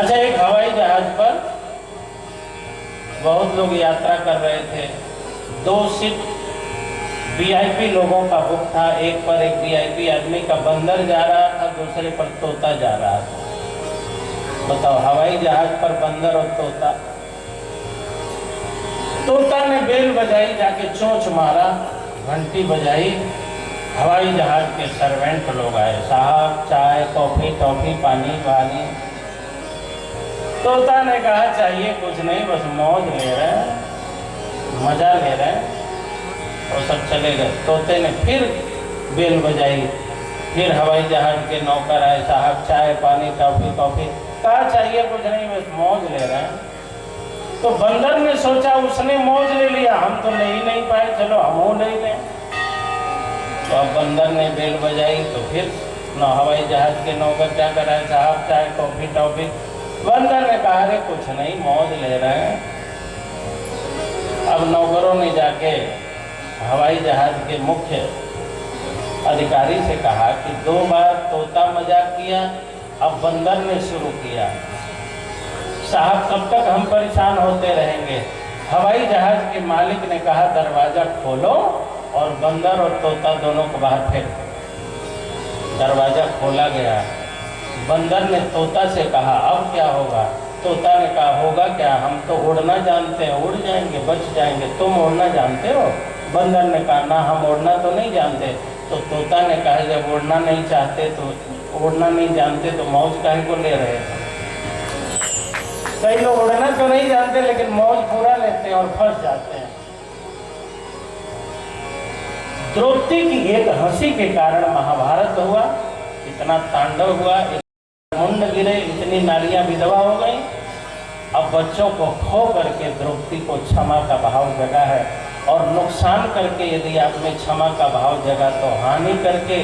अच्छा, एक हवाई जहाज पर बहुत लोग यात्रा कर रहे थे। 2 सीट वीआईपी लोगों का बुक था। एक पर एक वीआईपी आदमी का बंदर जा रहा था, दूसरे पर तोता जा रहा था। बताओ, हवाई जहाज पर बंदर और तोता। तोता ने बेल बजाई, जाके चोंच मारा, घंटी बजाई। हवाई जहाज के सर्वेंट लोग आए, साहब चाय कॉफी टॉफी पानी पानी। तोता ने कहा चाहिए कुछ नहीं, बस मौज ले रहे हैं, मजा ले रहे हैं। और सब चले गए। तोते ने फिर बेल बजाई, फिर हवाई जहाज के नौकर आए, साहब चाय पानी टॉफी कॉफी। कहा चाहिए कुछ नहीं, बस मौज ले रहे हैं। तो बंदर ने सोचा उसने मौज ले लिया, हम तो ले ही नहीं पाए, चलो हम ले लें। तो अब बंदर ने बेल बजाई तो फिर हवाई जहाज के नौकर क्या कर रहे हैं, साहब चाय कॉफी टॉफी। बंदर ने कहा अरे कुछ नहीं, मौज ले रहे हैं। अब नौकरों ने जाके हवाई जहाज के मुख्य अधिकारी से कहा कि 2 बार तोता मजाक किया, अब बंदर ने शुरू किया। साहब कब तक हम परेशान होते रहेंगे। हवाई जहाज के मालिक ने कहा दरवाजा खोलो, और बंदर और तोता दोनों को बाहर फेंक दो। दरवाजा खोला गया। बंदर ने तोता से कहा अब क्या होगा। तोता ने कहा होगा क्या, हम तो उड़ना जानते हैं, उड़ जाएंगे, बच जाएंगे। तुम उड़ना जानते हो? बंदर ने कहा ना, हम उड़ना तो नहीं जानते। तो तोता ने कहा जब उड़ना नहीं चाहते तो उड़ना नहीं जानते तो मौज काहे को ले रहे थे। कई लोग उड़ना तो नहीं जानते लेकिन मौज पूरा लेते हैं और फंस जाते हैं। द्रौपदी की एक हंसी के कारण महाभारत हुआ, इतना तांडव हुआ, मुंड गिरे, इतनी नारियां विधवा हो गई। अब बच्चों को खो करके द्रौपदी को क्षमा का भाव जगा है, और नुकसान करके यदि आप में क्षमा का भाव जगा तो हानि करके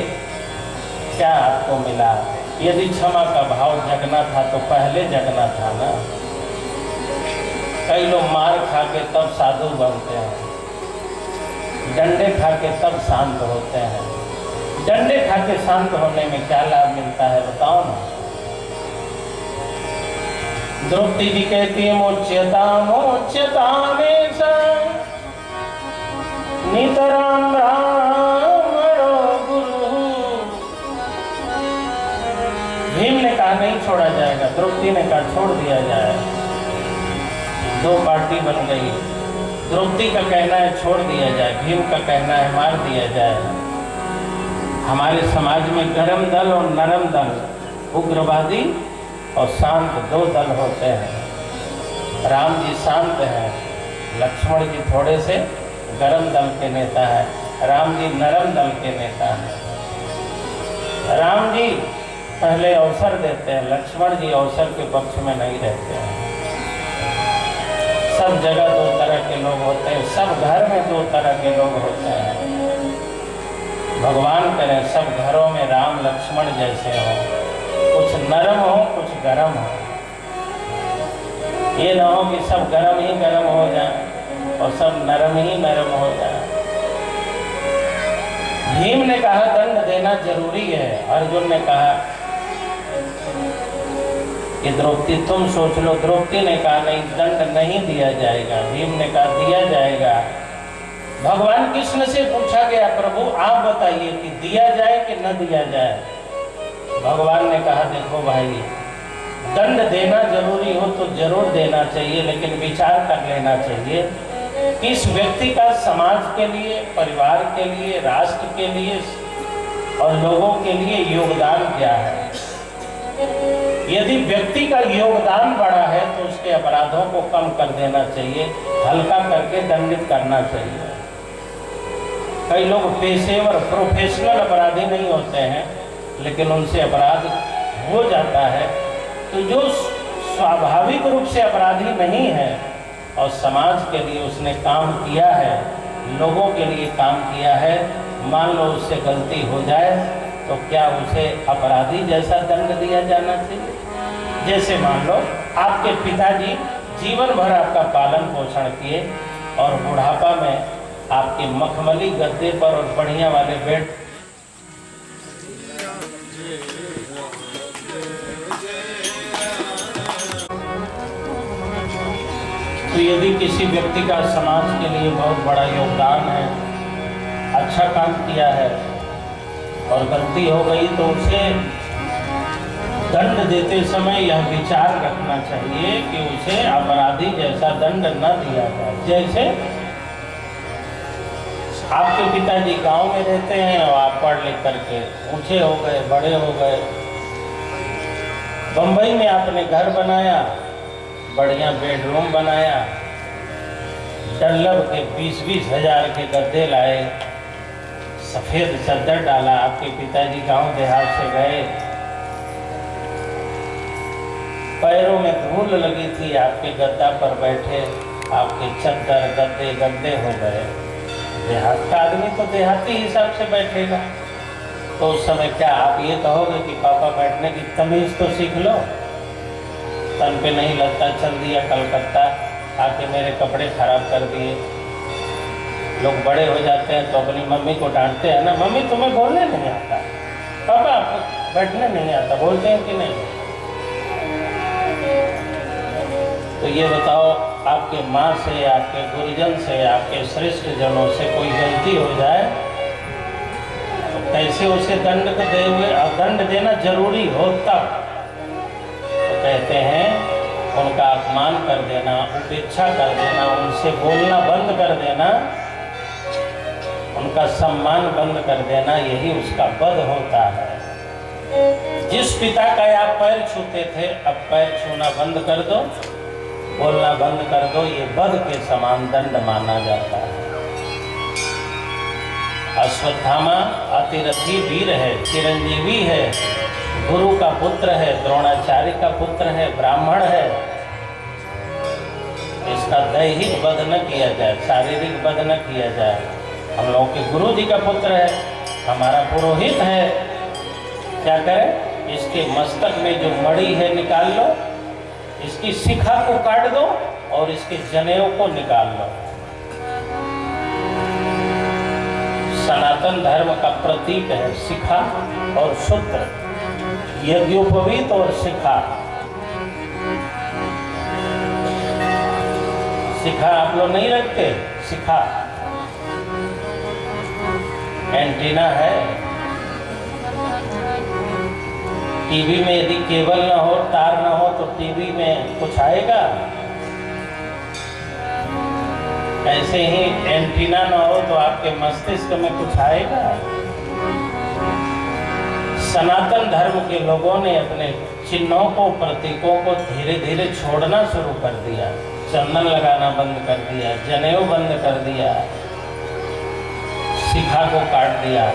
क्या आपको मिला। यदि क्षमा का भाव जगना था तो पहले जगना था ना। कई लोग मार खा के तब साधु बनते हैं, डंडे खा के तब शांत होते हैं। डंडे खा के शांत होने में क्या लाभ मिलता है बताओ ना। द्रौपदी जी कहती है मोच्यता मोच्यता नितराम राम गुरु। भीम ने कहा नहीं छोड़ा जाएगा, द्रौपदी ने कहा छोड़ दिया जाए। 2 पार्टी बन गई। द्रौपदी का कहना है छोड़ दिया जाए, भीम का कहना है मार दिया जाए। हमारे समाज में गरम दल और नरम दल, उग्रवादी और शांत 2 दल होते हैं। राम जी शांत हैं, लक्ष्मण जी थोड़े से गरम दल के नेता है, राम जी नरम दल के नेता हैं। राम जी पहले अवसर देते हैं, लक्ष्मण जी अवसर के पक्ष में नहीं रहते हैं। सब जगह 2 तरह के लोग होते हैं, सब घर में 2 तरह के लोग होते हैं। भगवान करें सब घरों में राम लक्ष्मण जैसे हो, कुछ नरम हो कुछ गरम हो। ये ना हो कि सब गरम ही गरम हो जाए और सब नरम ही नरम हो जाए। भीम ने कहा दंड देना जरूरी है, अर्जुन ने कहा कि द्रौपदी तुम सोच लो। द्रौपदी ने कहा नहीं, दंड नहीं दिया जाएगा। भीम ने कहा दिया जाएगा। भगवान कृष्ण से पूछा गया प्रभु आप बताइए कि दिया जाए कि न दिया जाए। भगवान ने कहा देखो भाई, दंड देना जरूरी हो तो जरूर देना चाहिए, लेकिन विचार कर लेना चाहिए कि इस व्यक्ति का समाज के लिए, परिवार के लिए, राष्ट्र के लिए और लोगों के लिए योगदान क्या है। यदि व्यक्ति का योगदान बड़ा है तो उसके अपराधों को कम कर देना चाहिए, हल्का करके दंडित करना चाहिए। कई लोग पेशेवर प्रोफेशनल अपराधी नहीं होते हैं, लेकिन उनसे अपराध हो जाता है। तो जो स्वाभाविक रूप से अपराधी नहीं है और समाज के लिए उसने काम किया है, लोगों के लिए काम किया है, मान लो उससे गलती हो जाए तो क्या उसे अपराधी जैसा दंड दिया जाना चाहिए। जैसे मान लो आपके पिताजी जीवन भर आपका पालन पोषण किए और बुढ़ापा में आपके मखमली गद्दे पर और बढ़िया वाले बेड तो यदि किसी व्यक्ति का समाज के लिए बहुत बड़ा योगदान है, अच्छा काम किया है और गलती हो गई, तो उसे दंड देते समय यह विचार रखना चाहिए कि उसे अपराधी जैसा दंड न दिया जाए। जैसे आपके पिताजी गांव में रहते हैं और आप पढ़ लिख करके ऊंचे हो गए, बड़े हो गए, बंबई में आपने घर बनाया, बढ़िया बेडरूम बनाया, डल्लब के 20-20 हजार के गद्दे लाए, सफेद चादर डाला। आपके पिताजी गांव देहात से गए, पैरों में धूल लगी थी, आपके गद्दा पर बैठे, आपके चादर गद्दे गद्दे हो गए। देहात का आदमी तो देहाती हिसाब से बैठेगा, तो उस समय क्या आप ये कहोगे कि पापा बैठने की तमीज तो सीख लो, तन पे नहीं लगता, चल दिया कलकत्ता, आके मेरे कपड़े खराब कर दिए। लोग बड़े हो जाते हैं तो अपनी मम्मी को डांटते हैं ना, मम्मी तुम्हें बोलने नहीं आता, पापा आपको बैठने नहीं आता, बोलते हैं कि नहीं? तो ये बताओ, आपके माँ से, आपके गुरुजन से, आपके श्रेष्ठ जनों से कोई गलती हो जाए तो कैसे उसे दंड को दे हुए, और दंड देना जरूरी हो तब तो कहते हैं उनका अपमान कर देना, उपेक्षा कर देना, उनसे बोलना बंद कर देना, उनका सम्मान बंद कर देना, यही उसका वध होता है। जिस पिता का आप पैर छूते थे, अब पैर छूना बंद कर दो, बोलना बंद कर दो, ये वध के समान दंड माना जाता है। अश्वत्थामा अतिरथी वीर है, चिरंजीवी है, गुरु का पुत्र है, द्रोणाचार्य का पुत्र है, ब्राह्मण है। इसका दैहिक वध न किया जाए, शारीरिक वध न किया जाए। हम लोगों के गुरु जी का पुत्र है, हमारा पुरोहित है, क्या करें? इसके मस्तक में जो मणि है निकाल लो, इसकी शिखा को काट दो और इसके जनेऊ को निकाल लो। सनातन धर्म का प्रतीक है शिखा और सूत्र, यज्ञोपवीत और शिखा। शिखा आप लोग नहीं रखते, शिखा एंटीना है। टीवी में यदि केबल ना हो, तार ना हो, तो टीवी में कुछ आएगा? ऐसे ही एंटीना ना हो तो आपके मस्तिष्क में कुछ आएगा? सनातन धर्म के लोगों ने अपने चिन्हों को, प्रतीकों को धीरे धीरे छोड़ना शुरू कर दिया। चंदन लगाना बंद कर दिया, जनेऊ बंद कर दिया, शिखा को काट दिया।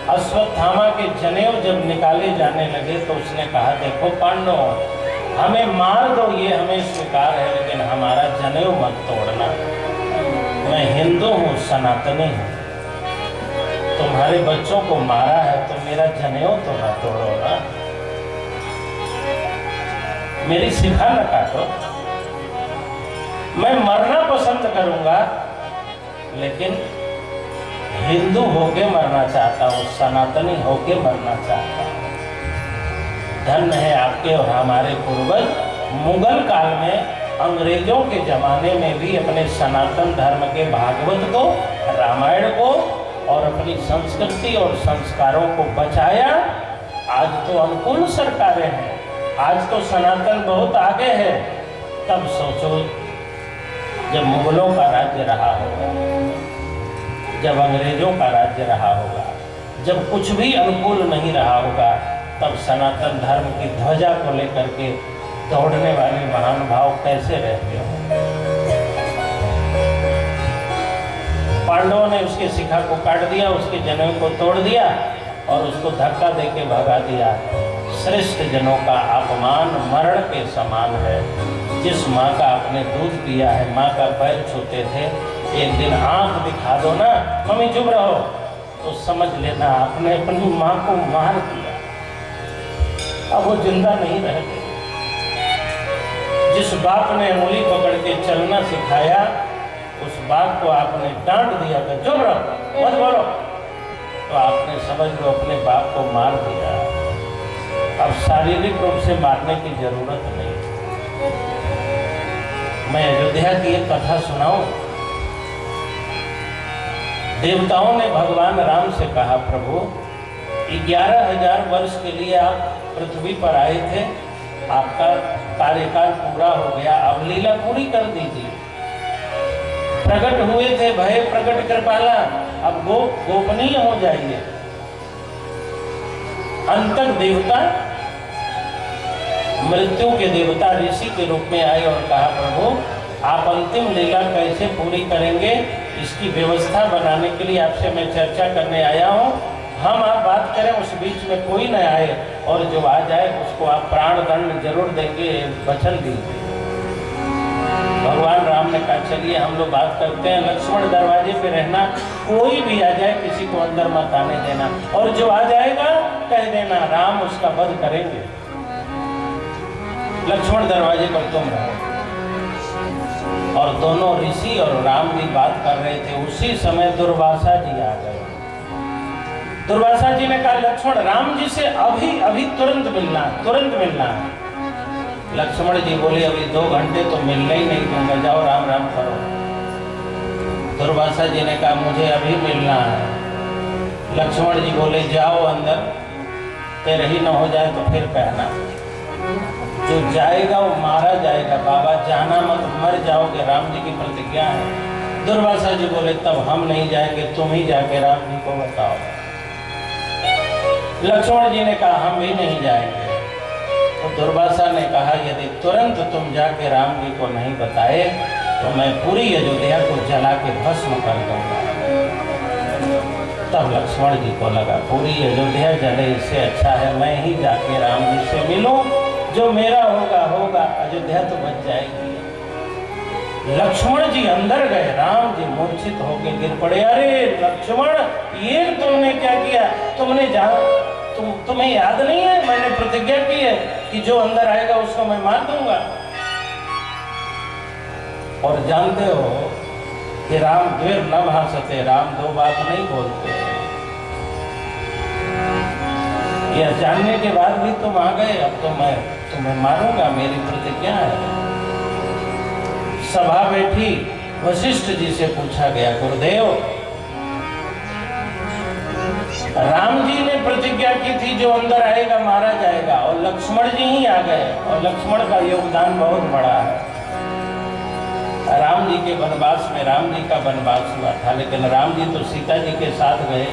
अश्वत्थामा के जनेऊ जब निकाले जाने लगे तो उसने कहा, देखो पांडवों, हमें मार दो, ये हमें स्वीकार है, लेकिन हमारा जनेऊ मत तोड़ना। मैं हिंदू हूँ, सनातनी हूँ, तुम्हारे बच्चों को मारा है तो मेरा जनेऊ तो न तोड़ो ना, मेरी शिखा न काटो। मैं मरना पसंद करूंगा, लेकिन हिंदू होके मरना चाहता हूँ, सनातनी होके मरना चाहता हूँ। धन्य है आपके और हमारे पूर्वज, मुगल काल में, अंग्रेजों के जमाने में भी अपने सनातन धर्म के भागवत को, रामायण को और अपनी संस्कृति और संस्कारों को बचाया। आज तो अनुकूल सरकारें हैं, आज तो सनातन बहुत आगे है। तब सोचो जब मुगलों का राज्य रहा होगा, जब अंग्रेजों का राज्य रहा होगा, जब कुछ भी अनुकूल नहीं रहा होगा, तब सनातन धर्म की ध्वजा को लेकर के दौड़ने वाले महानुभाव कैसे रहते हो। पांडवों ने उसके शिखा को काट दिया, उसके जनेऊ को तोड़ दिया और उसको धक्का देके भगा दिया। श्रेष्ठ जनों का अपमान मरण के समान है। जिस माँ का आपने दूध पिया है, माँ का पैर छूते थे, एक दिन आंख दिखा दो ना, मम्मी चुप रहो, तो समझ लेना आपने अपनी माँ को मार दिया, अब वो जिंदा नहीं रह गई। जिस बाप ने उंगली पकड़ के चलना सिखाया, उस बाप को आपने डांट दिया कि चुप रहो, मत बोलो, तो आपने समझ लो अपने बाप को मार दिया। अब शारीरिक रूप से मारने की जरूरत नहीं। मैं अयोध्या की एक कथा सुनाऊं। देवताओं ने भगवान राम से कहा, प्रभु 11,000 वर्ष के लिए आप पृथ्वी पर आए थे, आपका कार्यकाल पूरा हो गया, अब लीला पूरी कर दीजिए। प्रकट हुए थे भय प्रकट कृपाला, अब गोपनीय हो जाइए। अंतक देवता, मृत्यु के देवता ऋषि के रूप में आए और कहा, प्रभु आप अंतिम लीला कैसे पूरी करेंगे, इसकी व्यवस्था बनाने के लिए आपसे मैं चर्चा करने आया हूँ। हम आप बात करें, उस बीच में कोई न आए, और जो आ जाए उसको आप प्राण दंड जरूर देंगे, वचन दीजिए। भगवान राम ने कहा, चलिए हम लोग बात करते हैं। लक्ष्मण दरवाजे पे रहना, कोई भी आ जाए किसी को अंदर मत आने देना, और जो आ जाएगा कह देना राम उसका वध करेंगे। लक्ष्मण दरवाजे पर तुम रहो। और दोनों ऋषि और राम भी बात कर रहे थे। उसी समय दुर्वासा जी आ गए। दुर्वासा जी ने कहा, लक्ष्मण राम जी से अभी तुरंत मिलना, तुरंत मिलना। लक्ष्मण जी बोले, अभी 2 घंटे तो मिलने ही नहीं दूंगा, जाओ राम राम करो। दुर्वासा जी ने कहा, मुझे अभी मिलना है। लक्ष्मण जी बोले, जाओ अंदर, तेरे ही न हो जाए तो फिर कहना। जो जाएगा वो मारा जाएगा, बाबा जाना मत, मर जाओगे, राम जी की प्रतिज्ञा है। दुर्वासा जी बोले, तब हम नहीं जाएंगे, तुम ही जाके राम जी को बताओ। लक्ष्मण जी ने कहा, हम भी नहीं जाएंगे। तो दुर्वासा ने कहा, यदि तुरंत तुम जाके राम जी को नहीं बताए तो मैं पूरी अयोध्या को जला के भस्म कर दूंगा। तब लक्ष्मण जी को लगा, पूरी अयोध्या जले, इससे अच्छा है मैं ही जाके राम जी से मिलूं, जो मेरा होगा होगा, अयोध्या तो बच जाएगी। लक्ष्मण जी अंदर गए, राम जी मूर्छित होकर गिर पड़े। अरे लक्ष्मण, ये तुमने क्या किया? तुम्हें याद नहीं है, मैंने प्रतिज्ञा की है कि जो अंदर आएगा उसको मैं मार दूंगा। और जानते हो कि राम द्विर न भाषते, राम 2 बात नहीं बोलते। यह जानने के बाद भी तुम आ गए, अब तो मैं तुम्हें मारूंगा, मेरी प्रतिज्ञा है। सभा बैठी, वशिष्ठ जी से पूछा गया, गुरुदेव राम जी ने प्रतिज्ञा की थी जो अंदर आएगा मारा जाएगा, और लक्ष्मण जी ही आ गए, और लक्ष्मण का योगदान बहुत बड़ा है। राम जी के वनवास में राम जी का वनवास हुआ था, लेकिन राम जी तो सीता जी के साथ गए।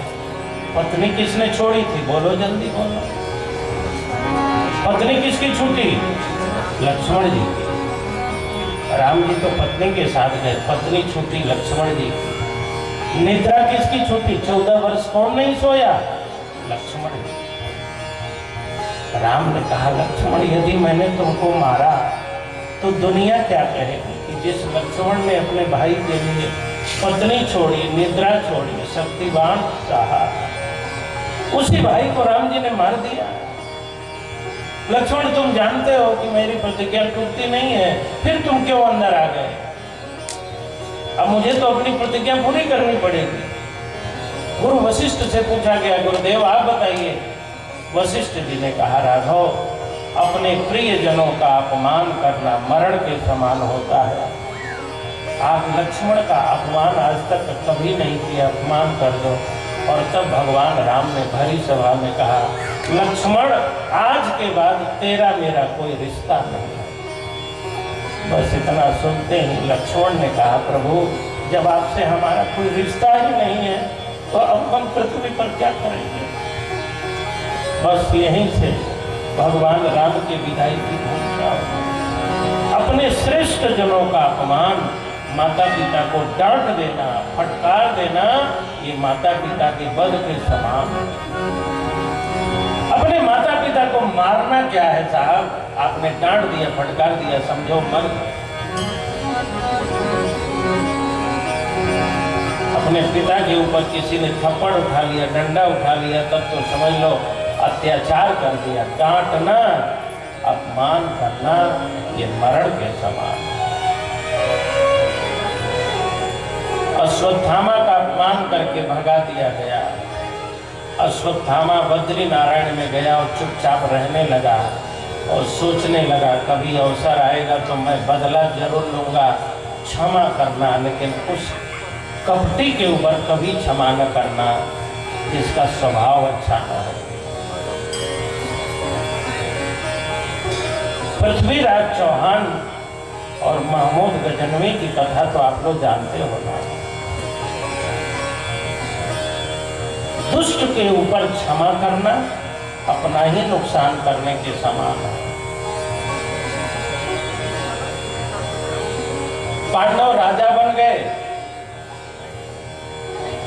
पत्नी किसने छोड़ी थी? बोलो जल्दी बोलो। पत्नी किसकी छूटी? लक्ष्मण जी की। राम जी तो पत्नी के साथ गए, पत्नी छूटी लक्ष्मण जी की। निद्रा किसकी छूटी? 14 वर्ष कौन नहीं सोया? लक्ष्मण जी। राम ने कहा, लक्ष्मण यदि मैंने तुमको मारा तो दुनिया क्या कहेगी कि जिस लक्ष्मण ने अपने भाई के लिए पत्नी छोड़ी, निद्रा छोड़ी, शक्तिवान सहा, उसी भाई को राम जी ने मार दिया। लक्ष्मण तुम जानते हो कि मेरी प्रतिज्ञा टूटती नहीं है, फिर तुम क्यों अंदर आ गए? अब मुझे तो अपनी प्रतिज्ञा पूरी करनी पड़ेगी। गुरु वशिष्ठ से पूछा गया, गुरुदेव आप बताइए। वशिष्ठ जी ने कहा, राघव अपने प्रिय जनों का अपमान करना मरण के समान होता है। आप लक्ष्मण का अपमान आज तक कभी नहीं किया, अपमान कर दो। और तब भगवान राम ने भरी सभा में कहा, लक्ष्मण आज के बाद तेरा मेरा कोई रिश्ता नहीं है। बस इतना सुनते ही लक्ष्मण ने कहा, प्रभु जब आपसे हमारा कोई रिश्ता ही नहीं है तो अब हम पृथ्वी पर क्या करेंगे? बस यहीं से भगवान राम की विदाई की भूमिका। अपने श्रेष्ठ जनों का अपमान, माता पिता को डांट देना, फटकार देना, ये माता पिता के वध के समान। अपने माता पिता को मारना क्या है साहब? आपने डांट दिया, फटकार दिया, समझो मर गए। अपने पिता के ऊपर किसी ने थप्पड़ उठा लिया, डंडा उठा लिया, तब तो समझ लो अत्याचार कर दिया। डांटना, अपमान करना, ये मरण के समान। अश्वत्थामा का अपमान करके भगा दिया गया। अश्वत्थामा बद्री नारायण में गया और चुपचाप रहने लगा। और सोचने लगा कभी अवसर आएगा तो मैं बदला जरूर लूंगा, क्षमा करना, लेकिन उस कपटी के ऊपर कभी क्षमा न करना जिसका स्वभाव अच्छा न हो। पृथ्वीराज चौहान और महमूद गजनवी की कथा तो आप लोग जानते हो ना। दुष्ट के ऊपर क्षमा करना अपना ही नुकसान करने के समान है। पांडव राजा बन गए।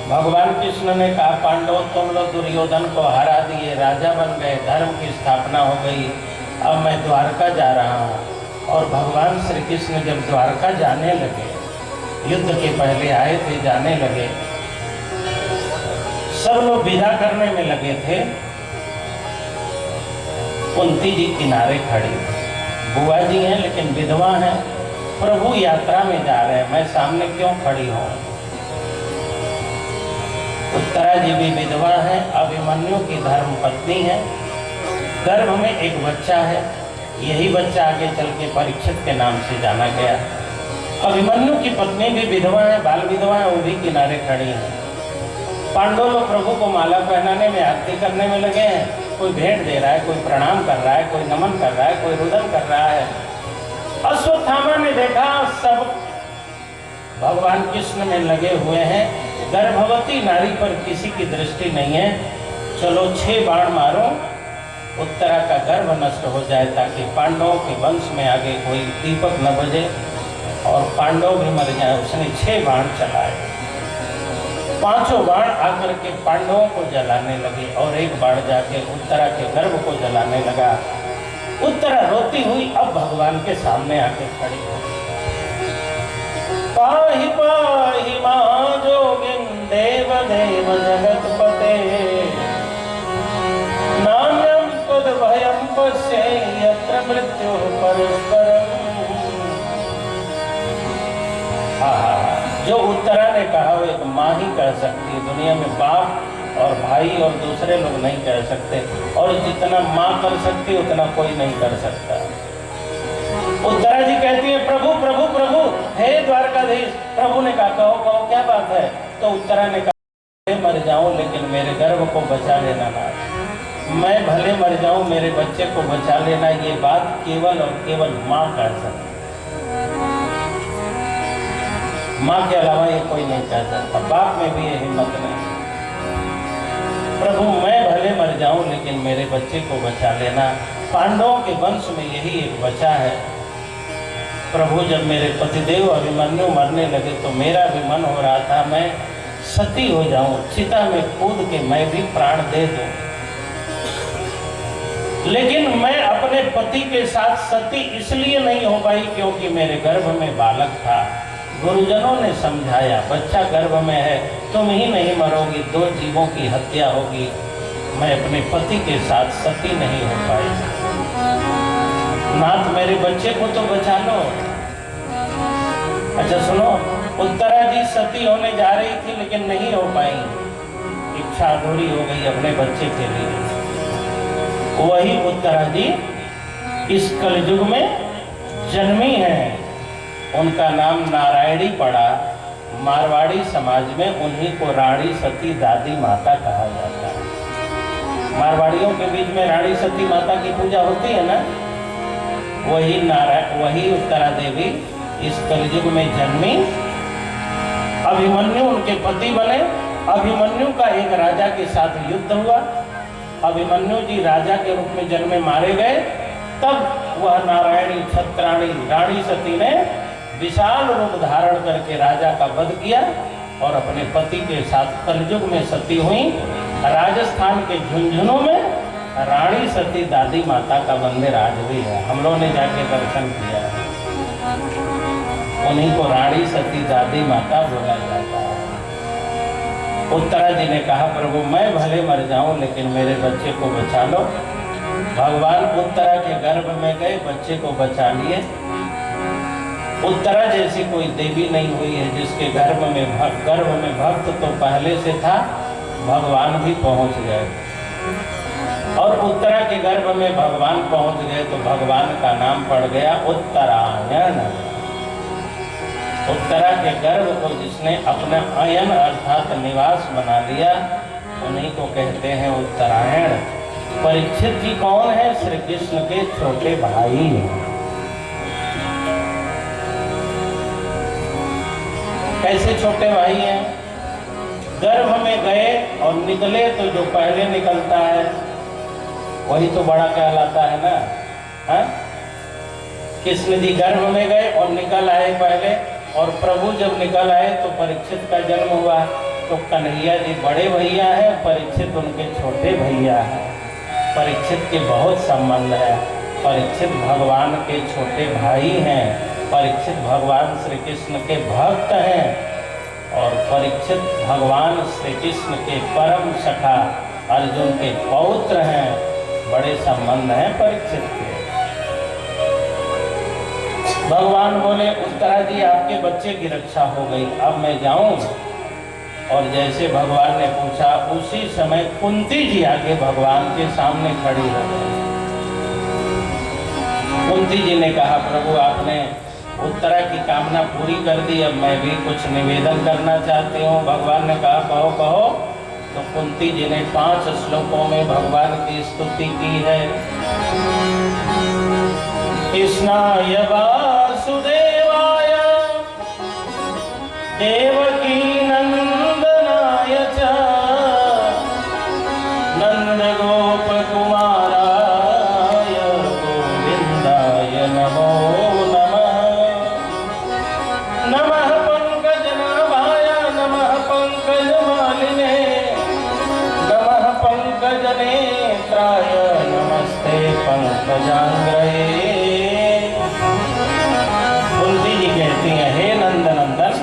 भगवान कृष्ण ने कहा पांडव तुम लोग दुर्योधन को हरा दिए, राजा बन गए, धर्म की स्थापना हो गई, अब मैं द्वारका जा रहा हूँ। और भगवान श्री कृष्ण जब द्वारका जाने लगे, युद्ध के पहले आए थे, जाने लगे, सब लोग विदा करने में लगे थे। कुंती जी किनारे खड़ी, बुआ जी हैं लेकिन विधवा हैं, प्रभु यात्रा में जा रहे हैं, मैं सामने क्यों खड़ी हूँ। उत्तरा जी भी विधवा है, अभिमन्यु की धर्म पत्नी है, गर्भ में एक बच्चा है, यही बच्चा आगे चल के परीक्षित के नाम से जाना गया। अभिमन्यु की पत्नी भी विधवा है, बाल विधवा है, वो भी किनारे खड़ी है। पांडव लोग प्रभु को माला पहनाने में आरती करने में लगे हैं, कोई भेंट दे रहा है, कोई प्रणाम कर रहा है, कोई नमन कर रहा है, कोई रुदन कर रहा है। अश्वत्थामा ने देखा सब भगवान कृष्ण में लगे हुए हैं, गर्भवती नारी पर किसी की दृष्टि नहीं है, चलो 6 बाण मारो, उत्तरा का गर्भ नष्ट हो जाए ताकि पांडवों के वंश में आगे कोई दीपक न बजे और पांडव भी मर जाए। उसने 6 बाण चलाए, 5 बाण आकर के पांडवों को जलाने लगे और 1 बाण जाके उत्तरा के गर्भ को जलाने लगा। उत्तरा रोती हुई अब भगवान के सामने आके खड़ी हो, पाहि पाहि मां जोगिन देव देव जगतपते, नान्यं तद भयं पश्ये यत्र मृत्यु परस्परम्। जो उत्तरा ने कहा वो एक माँ ही कह सकती है, दुनिया में बाप और भाई और दूसरे लोग नहीं कह सकते, और जितना माँ कर सकती है उतना कोई नहीं कर सकता। उत्तरा जी कहती है प्रभु प्रभु प्रभु, हे द्वारकाधीश। प्रभु ने कहा कहो कहो क्या बात है। तो उत्तरा ने कहा मर जाऊं लेकिन मेरे गर्भ को बचा लेना ना, मैं भले मर जाऊं मेरे बच्चे को बचा लेना, ये बात केवल और केवल माँ कह सकती, माँ के अलावा ये कोई नहीं कह सकता, बाप में भी ये हिम्मत नहीं। प्रभु मैं भले मर जाऊं लेकिन मेरे बच्चे को बचा लेना, पांडवों के वंश में यही एक बचा है। प्रभु जब मेरे पतिदेव अभिमन्यु मरने लगे तो मेरा भी मन हो रहा था मैं सती हो जाऊं, चिता में कूद के मैं भी प्राण दे दूं, लेकिन मैं अपने पति के साथ सती इसलिए नहीं हो पाई क्योंकि मेरे गर्भ में बालक था। गुरुजनों ने समझाया बच्चा गर्भ में है, तुम ही नहीं मरोगी, 2 जीवों की हत्या होगी, मैं अपने पति के साथ सती नहीं हो पाई। नाथ मेरे बच्चे को तो बचा लो। अच्छा सुनो, उत्तरा जी सती होने जा रही थी लेकिन नहीं हो पाई, इच्छा अधूरी हो गई अपने बच्चे के लिए। वही उत्तरा जी इस कलयुग में जन्मी है, उनका नाम नारायणी पड़ा। मारवाड़ी समाज में उन्हीं को रानी सती दादी माता कहा जाता है। मारवाड़ियों के बीच में रानी सती माता की पूजा होती है ना, वही उत्तरा देवी इस कलयुग में जन्मी। अभिमन्यु उनके पति बने। अभिमन्यु का एक राजा के साथ युद्ध हुआ, अभिमन्यु जी राजा के रूप में जन्मे, मारे गए। तब वह नारायणी छत्राणी रानी सती ने विशाल रूप धारण करके राजा का वध किया और अपने पति के साथ कलयुग में सती हुई। राजस्थान के झुंझुनू में रानी सती दादी माता का मंदिर आज भी है, हम लोगों ने जाके दर्शन किया है। उन्हीं को रानी सती दादी माता बोला जाता है। उत्तरा जी ने कहा प्रभु मैं भले मर जाऊं लेकिन मेरे बच्चे को बचा लो। भगवान उत्तरा के गर्भ में गए, बच्चे को बचा लिए। उत्तरा जैसी कोई देवी नहीं हुई है जिसके गर्भ में भक्त तो पहले से था, भगवान भी पहुंच गए। और उत्तरा के गर्भ में भगवान पहुंच गए तो भगवान का नाम पड़ गया उत्तरायण। उत्तरा के गर्भ को जिसने अपना अयन अर्थात निवास बना लिया उन्हीं को कहते हैं उत्तरायण। परीक्षित जी कौन है? श्री कृष्ण के छोटे भाई। कैसे छोटे भाई हैं? गर्भ में गए और निकले तो जो पहले निकलता है वही तो बड़ा कहलाता है ना। हाँ? कृष्ण जी गर्भ में गए और निकल आए पहले, और प्रभु जब निकल आए तो परीक्षित का जन्म हुआ। तो कन्हैया जी बड़े भैया हैं, परीक्षित उनके छोटे भैया हैं। परीक्षित के बहुत संबंध है। परीक्षित भगवान के छोटे भाई हैं। परीक्षित भगवान श्री कृष्ण के भक्त हैं और परीक्षित भगवान श्री कृष्ण के परम सखा अर्जुन के पौत्र हैं। बड़े संबंध हैं परीक्षित के। भगवान बोले उत्तरा जी आपके बच्चे की रक्षा हो गई, अब मैं जाऊं? और जैसे भगवान ने पूछा उसी समय कुंती जी आके भगवान के सामने खड़ी हो गई। कुंती जी ने कहा प्रभु आपने उत्तरा की कामना पूरी कर दी, अब मैं भी कुछ निवेदन करना चाहती हूँ। भगवान ने कहा कहो कहो। तो कुंती जी ने 5 श्लोकों में भगवान की स्तुति की है। कृष्णाय वासुदेवाय देवकी नंदनाय च नंद गोप कुमाराय गोविंदाय नमो नमः। नमः पंकजनाभाय नमः पंकजमालिने नमः पंकजनेत्राय नमस्ते पंकजांग्रये। कुंती जी कहती हैं हे नंदनंदन,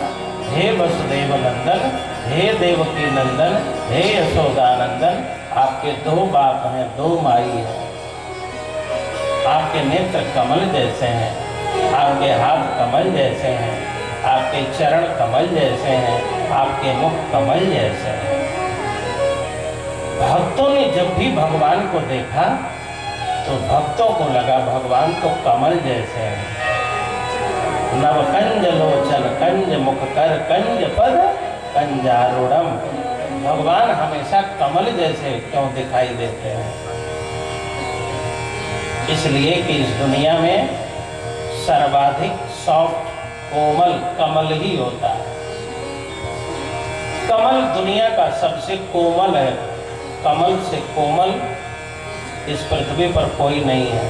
हे वसुदेव नंदन, हे देवकी नंदन, हे यशोदानंदन, आपके 2 बाप हैं, 2 माई हैं। आपके नेत्र कमल जैसे हैं, आपके हाथ कमल जैसे हैं, आपके चरण कमल जैसे हैं, आपके मुख कमल जैसे हैं। भक्तों ने जब भी भगवान को देखा तो भक्तों को लगा भगवान तो कमल जैसे हैं। नवकंज लोचन कंज मुख कर कंज पद कंजारूढ़म। भगवान हमेशा कमल जैसे क्यों दिखाई देते हैं? इसलिए कि इस दुनिया में सर्वाधिक सॉफ्ट कोमल कमल ही होता है। कमल दुनिया का सबसे कोमल है। कमल से कोमल इस पृथ्वी पर कोई नहीं है।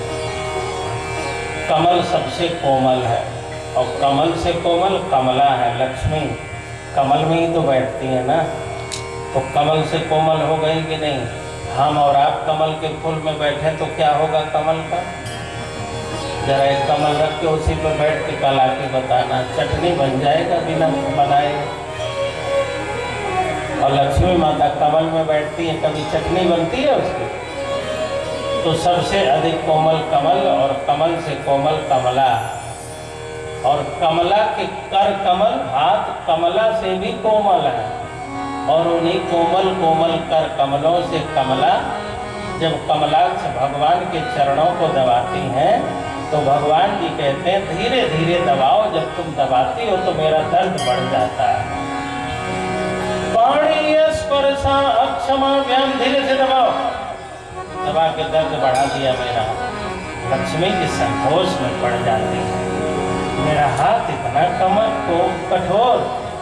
कमल सबसे कोमल है और कमल से कोमल कमला है, लक्ष्मी कमल में ही तो बैठती है ना। तो कमल से कोमल हो गई कि नहीं? हम और आप कमल के फूल में बैठे तो क्या होगा कमल का? जरा एक कमल रख के उसी पर बैठ के कल आके बताना, चटनी बन जाएगा बिना बनाए। और लक्ष्मी माता कमल में बैठती है, कभी चटनी बनती है उसकी? तो सबसे अधिक कोमल कमल और कमल से कोमल कमला। और कमला के कर कमल, हाथ कमला से भी कोमल है। और उन्हीं कोमल कोमल कर कमलों से कमला जब कमलाक्ष भगवान के चरणों को दबाती हैं तो भगवान जी कहते हैं धीरे धीरे दबाओ, जब तुम दबाती हो तो मेरा दर्द बढ़ जाता है। पाणि स्पर्शा अक्षमा व्याम, धीरे से दबाओ। दबा के दर्द बढ़ा दिया मेरा। लक्ष्मी की संतोष में पड़ जाती है। मेरा हाथ इतना कमर को कठोर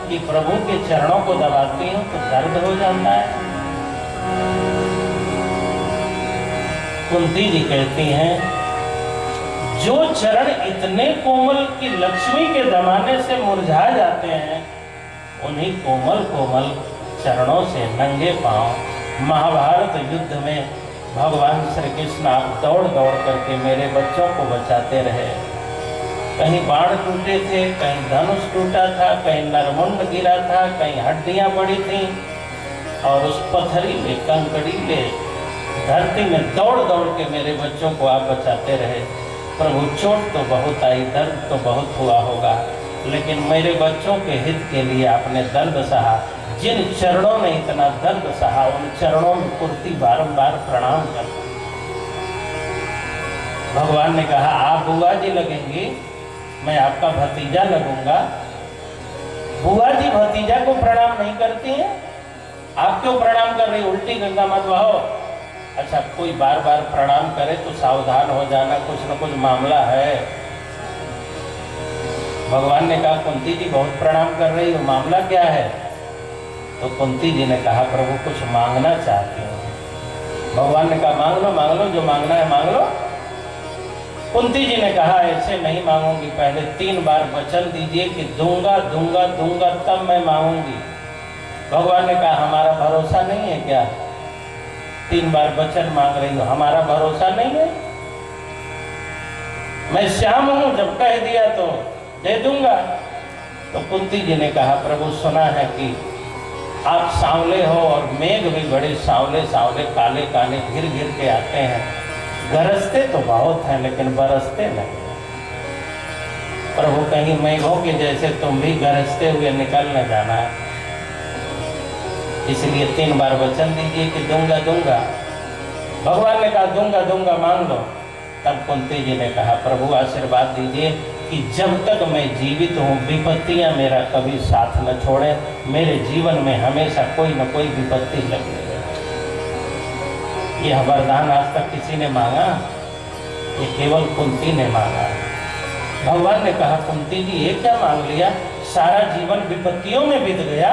कि प्रभु के चरणों को दबाती हूँ तो दर्द हो जाता है। कुंती जी कहती हैं जो चरण इतने कोमल कि लक्ष्मी के दबाने से मुरझा जाते हैं, उन्हीं कोमल कोमल चरणों से नंगे पांव महाभारत युद्ध में भगवान श्री कृष्ण आप दौड़ दौड़ करके मेरे बच्चों को बचाते रहे। कहीं बाण टूटे थे, कहीं धनुष टूटा था, कहीं नरमुंड गिरा था, कहीं हड्डियां पड़ी थीं, और उस पथरीले कंकड़ीले धरती में दौड़ दौड़ के मेरे बच्चों को आप बचाते रहे। प्रभु चोट तो बहुत आई, दर्द तो बहुत हुआ होगा, लेकिन मेरे बच्चों के हित के लिए आपने दर्द सहा। जिन चरणों ने इतना दर्द सहा उन चरणों में कुर्ती बारंबार प्रणाम करती। भगवान ने कहा आप बुआ जी लगेंगी, मैं आपका भतीजा लगूंगा। बुआ जी भतीजा को प्रणाम नहीं करती हैं, आप क्यों प्रणाम कर रही? उल्टी गंगा मत बहाओ। अच्छा, कोई बार बार प्रणाम करे तो सावधान हो जाना, कुछ न कुछ मामला है। भगवान ने कहा कुंती जी बहुत प्रणाम कर रही हो, मामला क्या है? तो कुंती जी ने कहा प्रभु कुछ मांगना चाहती हूँ। भगवान ने कहा मांग लो जो मांगना है मांग लो। कुंती जी ने कहा ऐसे नहीं मांगूंगी, पहले 3 बार वचन दीजिए कि दूंगा दूंगा दूंगा तब मैं मांगूंगी। भगवान ने कहा हमारा भरोसा नहीं है क्या? 3 बार वचन मांग रही हो, हमारा भरोसा नहीं है? मैं श्याम हूं, जब कह दिया तो दे दूंगा। तो कुंती जी ने कहा प्रभु सुना है कि आप सांवले हो और मेघ भी बड़े सांवले सांवले काले काले घिर घिर के आते हैं, गरजते तो बहुत हैं लेकिन बरसते नहीं। प्रभु कहीं मेघों के जैसे तुम भी गरजते हुए निकल न जाना है, इसलिए 3 बार वचन दीजिए कि दूंगा दूंगा। भगवान ने कहा दूंगा दूंगा मांग लो। तब कुंती जी ने कहा प्रभु आशीर्वाद दीजिए कि जब तक मैं जीवित हूँ विपत्तियां मेरा कभी साथ न छोड़े, मेरे जीवन में हमेशा कोई न कोई विपत्ति लगी रहे। यह वरदान आज तक किसी ने मांगा? ये केवल कुंती ने मांगा। भगवान ने कहा कुंती जी ये क्या मांग लिया? सारा जीवन विपत्तियों में बीत गया,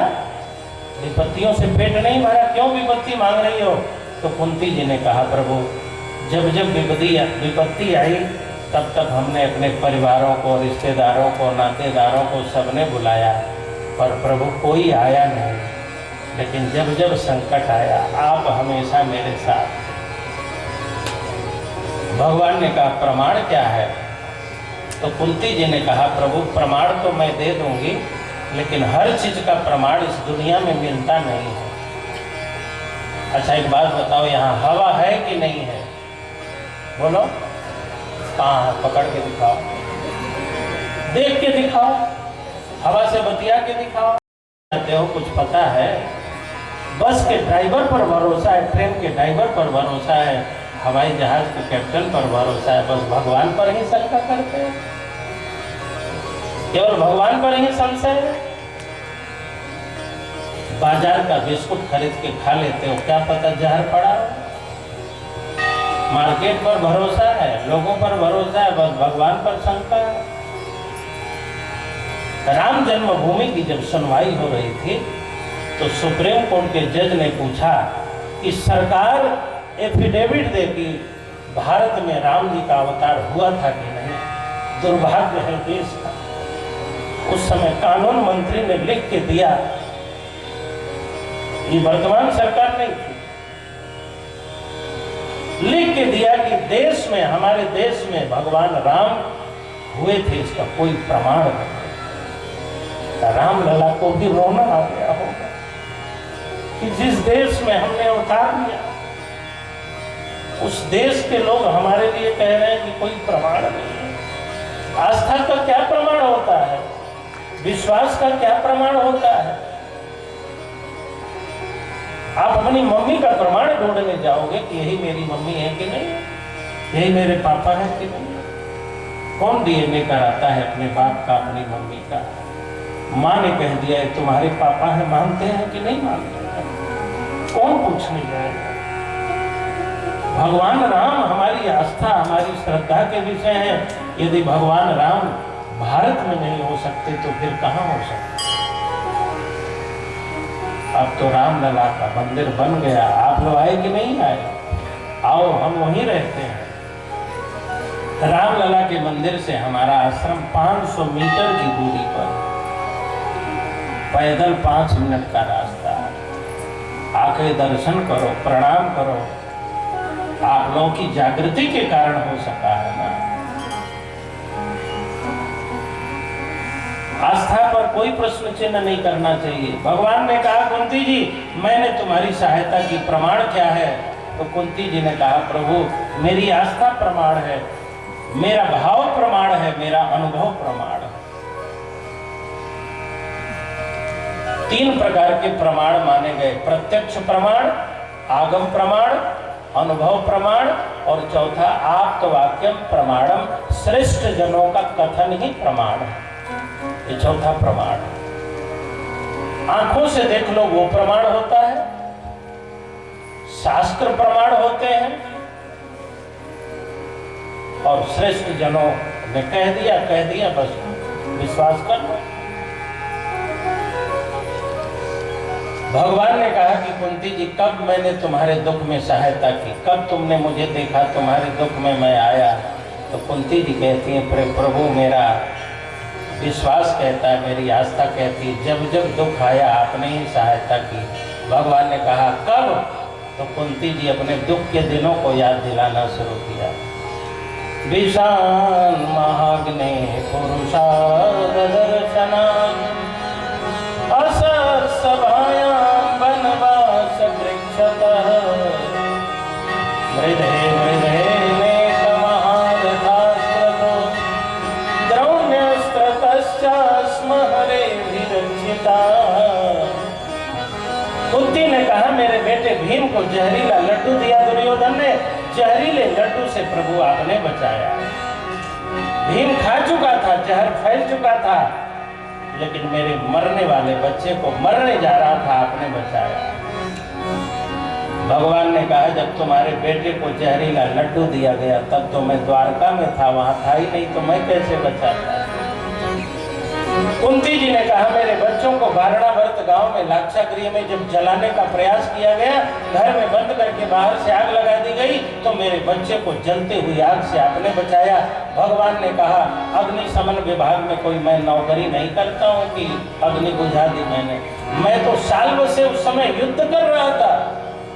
विपत्तियों से पेट नहीं भरा, क्यों विपत्ति मांग रही हो? तो कुंती जी ने कहा प्रभु जब जब विपत्ति आई तब तक हमने अपने परिवारों को, रिश्तेदारों को, नातेदारों को सबने बुलाया, पर प्रभु कोई आया नहीं। लेकिन जब जब संकट आया आप हमेशा मेरे साथ। भगवान ने कहा प्रमाण क्या है? तो कुंती जी ने कहा प्रभु प्रमाण तो मैं दे दूंगी, लेकिन हर चीज का प्रमाण इस दुनिया में मिलता नहीं है। अच्छा एक बात बताओ, यहाँ हवा है कि नहीं है? बोलो कहाँ है? पकड़ के दिखाओ, देख के दिखाओ, हवा से बतिया के दिखाओ। कहते हो कुछ पता है? बस के ड्राइवर पर भरोसा है, ट्रेन के ड्राइवर पर भरोसा है, हवाई जहाज के कैप्टन पर भरोसा है, बस भगवान पर ही शंका करते हैं, केवल भगवान पर ही संशय है। बाजार का बिस्कुट खरीद के खा लेते हो, क्या पता जहर पड़ा हो। मार्केट पर भरोसा है, लोगों पर भरोसा है, बस भगवान पर शंका है। राम जन्मभूमि की जब सुनवाई हो रही थी तो सुप्रीम कोर्ट के जज ने पूछा कि सरकार एफिडेविट दे कि भारत में राम जी का अवतार हुआ था कि नहीं। दुर्भाग्य है देश का, उस समय कानून मंत्री ने लिख के दिया, ये वर्तमान सरकार नहीं थी, लिख के दिया कि देश में, हमारे देश में भगवान राम हुए थे, इसका कोई प्रमाण नहीं। राम लला को भी रोना आ गया होगा कि जिस देश में हमने अवतार लिया उस देश के लोग हमारे लिए कह रहे हैं कि कोई प्रमाण नहीं है। आस्था का क्या प्रमाण होता है? विश्वास का क्या प्रमाण होता है? आप अपनी मम्मी का प्रमाण ढूंढने जाओगे कि यही मेरी मम्मी है कि नहीं, यही मेरे पापा है कि नहीं। कौन डीएनए कराता है अपने बाप का, अपनी मम्मी का? माँ ने कह दिया है तुम्हारे पापा है, मानते हैं कि नहीं मानते हैं? कौन पूछने जाएगा? भगवान राम हमारी आस्था, हमारी श्रद्धा के विषय है। यदि भगवान राम भारत में नहीं हो सकते तो फिर कहाँ हो सकते? अब तो रामलला का मंदिर बन गया, आप लोग आए कि नहीं आए? आओ, हम वहीं रहते हैं। रामलला के मंदिर से हमारा आश्रम 500 मीटर की दूरी पर, पैदल 5 मिनट का रास्ता है। आके दर्शन करो, प्रणाम करो। आप लोगों की जागृति के कारण हो सका है ना। आस्था पर कोई प्रश्न चिन्ह नहीं करना चाहिए। भगवान ने कहा कुंती जी मैंने तुम्हारी सहायता की, प्रमाण क्या है? तो कुंती जी ने कहा प्रभु मेरी आस्था प्रमाण है, मेरा भाव प्रमाण है, मेरा अनुभव प्रमाण है। 3 प्रकार के प्रमाण माने गए, प्रत्यक्ष प्रमाण, आगम प्रमाण, अनुभव प्रमाण और चौथा आप्तवाक्यम प्रमाणम, श्रेष्ठ जनों का कथन ही प्रमाण है। ये चौथा प्रमाण। आंखों से देख लो वो प्रमाण होता है, शास्त्र प्रमाण होते हैं, और श्रेष्ठ जनों ने कह दिया बस विश्वास कर लो। भगवान ने कहा कि कुंती जी, कब मैंने तुम्हारे दुख में सहायता की, कब तुमने मुझे देखा, तुम्हारे दुख में मैं आया? तो कुंती जी कहती हैं, प्रभु मेरा विश्वास कहता है, मेरी आस्था कहती है, जब जब दुख आया आपने ही सहायता की। भगवान ने कहा कब? तो कुंती जी अपने दुख के दिनों को याद दिलाना शुरू किया। विशान महाग्ने पुरुषा दर्शना असर सभायां वनवास वृक्षतः मृधे नेकमहारथास्त्रतो द्रौण्यस्त्रतश्चास्म हरेभिरक्षिता। कुंती ने कहा, मेरे बेटे भीम को जहरीला लड्डू दिया दुर्योधन ने, जहरीले लड्डू से प्रभु आपने बचाया। भीम खा चुका था, जहर फैल चुका था, लेकिन मेरे मरने वाले बच्चे को मरने जा रहा था, आपने बचाया। भगवान ने कहा, जब तुम्हारे बेटे को जहरीला लड्डू दिया गया तब तो मैं द्वारका में था, वहां था ही नहीं, तो मैं कैसे बचाता? कुंती जी ने कहा, मेरे बच्चों को वारणावर्त गांव में लाक्षागृह में जब जलाने का प्रयास किया गया, घर में बंद करके बाहर से आग लगा दी गई, तो मेरे बच्चे को जलते हुई आग से आपने बचाया। भगवान ने कहा, अग्निशमन विभाग में कोई मैं नौकरी नहीं करता हूँ कि अग्नि बुझा दी मैंने, मैं तो साल्व से उस समय युद्ध कर रहा था,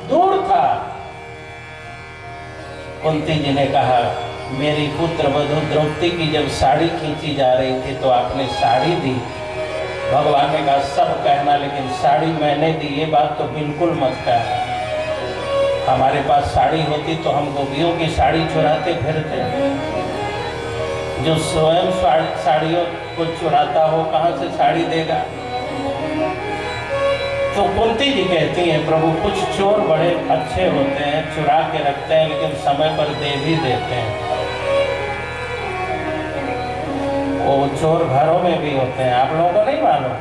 दूर था। कुंती जी ने कहा, मेरी पुत्र वधू द्रौपदी की जब साड़ी खींची जा रही थी तो आपने साड़ी दी। भगवान ने कहा, सब कहना, लेकिन साड़ी मैंने दी ये बात तो बिल्कुल मत कहना। हमारे पास साड़ी होती तो हम गोपियों की साड़ी चुराते फिरते। जो स्वयं साड़ियों को चुराता हो कहां से साड़ी देगा? तो कुंती जी कहती हैं, प्रभु कुछ चोर बड़े अच्छे होते हैं, चुरा के रखते हैं, लेकिन समय पर दे भी देते हैं। वो चोर घरों में भी होते हैं, आप लोगों को नहीं मालूम?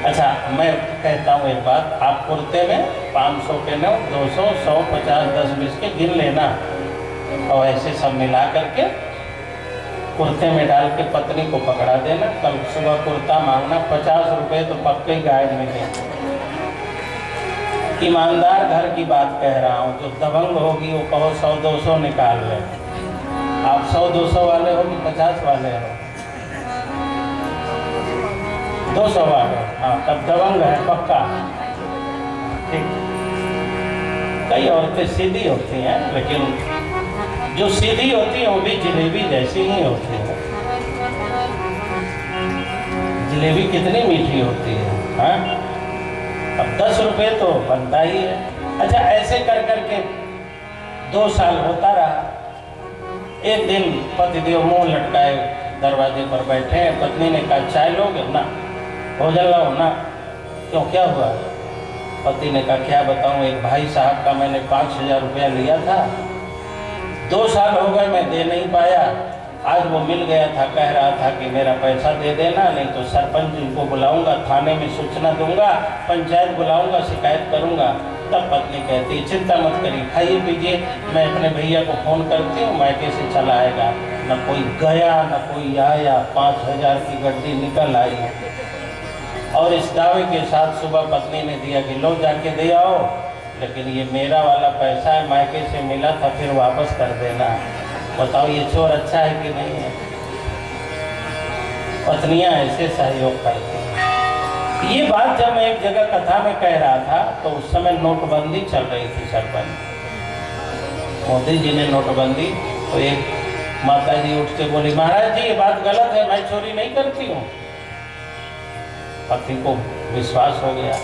अच्छा, मैं कहता हूँ एक बात, आप कुर्ते में 500 के नोट, 200, 100, 50, 10, 20 के गिन लेना, और ऐसे सब मिला करके कुर्ते में डाल के पत्नी को पकड़ा देना। कल सुबह कुर्ता मांगना, 50 रुपए तो पक्के गायब मिलेंगे। ईमानदार घर की बात कह रहा हूँ, जो दबंग होगी वो कहो 100-200 निकाल ले। आप 100-200 वाले हो कि 50 वाले हो? 200 वाले, हाँ, तब दबंग है पक्का। ठीक, कई औरतें सीधी होती हैं, लेकिन जो सीधी होती है वो भी जलेबी जैसी ही होती है। जलेबी कितनी मीठी होती है, हाँ? अब 10 रुपए तो बनता ही है। अच्छा, ऐसे कर करके 2 साल होता रहा। एक दिन पतिदेव मुंह लटकाए दरवाजे पर बैठे हैं, पत्नी ने कहा, चाय लोगे? ना। भोजन लाओ? ना। क्यों, क्या हुआ? पति ने कहा, क्या बताऊं, एक भाई साहब का मैंने 5000 रुपया लिया था, 2 साल हो गए मैं दे नहीं पाया। आज वो मिल गया था, कह रहा था कि मेरा पैसा दे देना, नहीं तो सरपंच को बुलाऊंगा, थाने में सूचना दूंगा, पंचायत बुलाऊंगा, शिकायत करूंगा। तब पत्नी कहती, चिंता मत करिए, खाइए पीजिए, मैं अपने भैया को फोन करती हूँ, मैके से चला आएगा। न कोई गया न कोई आया, 5000 की गड्डी निकल आई। और इस दावे के साथ सुबह पत्नी ने दिया कि लो जाके दे आओ, लेकिन ये मेरा वाला पैसा है, मायके से मिला था, फिर वापस कर देना। बताओ ये चोर अच्छा है कि नहीं है? पत्नियां ऐसे सहयोग करती हैं। ये बात जब मैं एक जगह कथा में कह रहा था तो उस समय नोटबंदी चल रही थी, सरपंच मोदी जी ने नोटबंदी, तो एक माता जी उठ के बोली, महाराज जी ये बात गलत है, मैं चोरी नहीं करती हूँ। पति को विश्वास हो गया,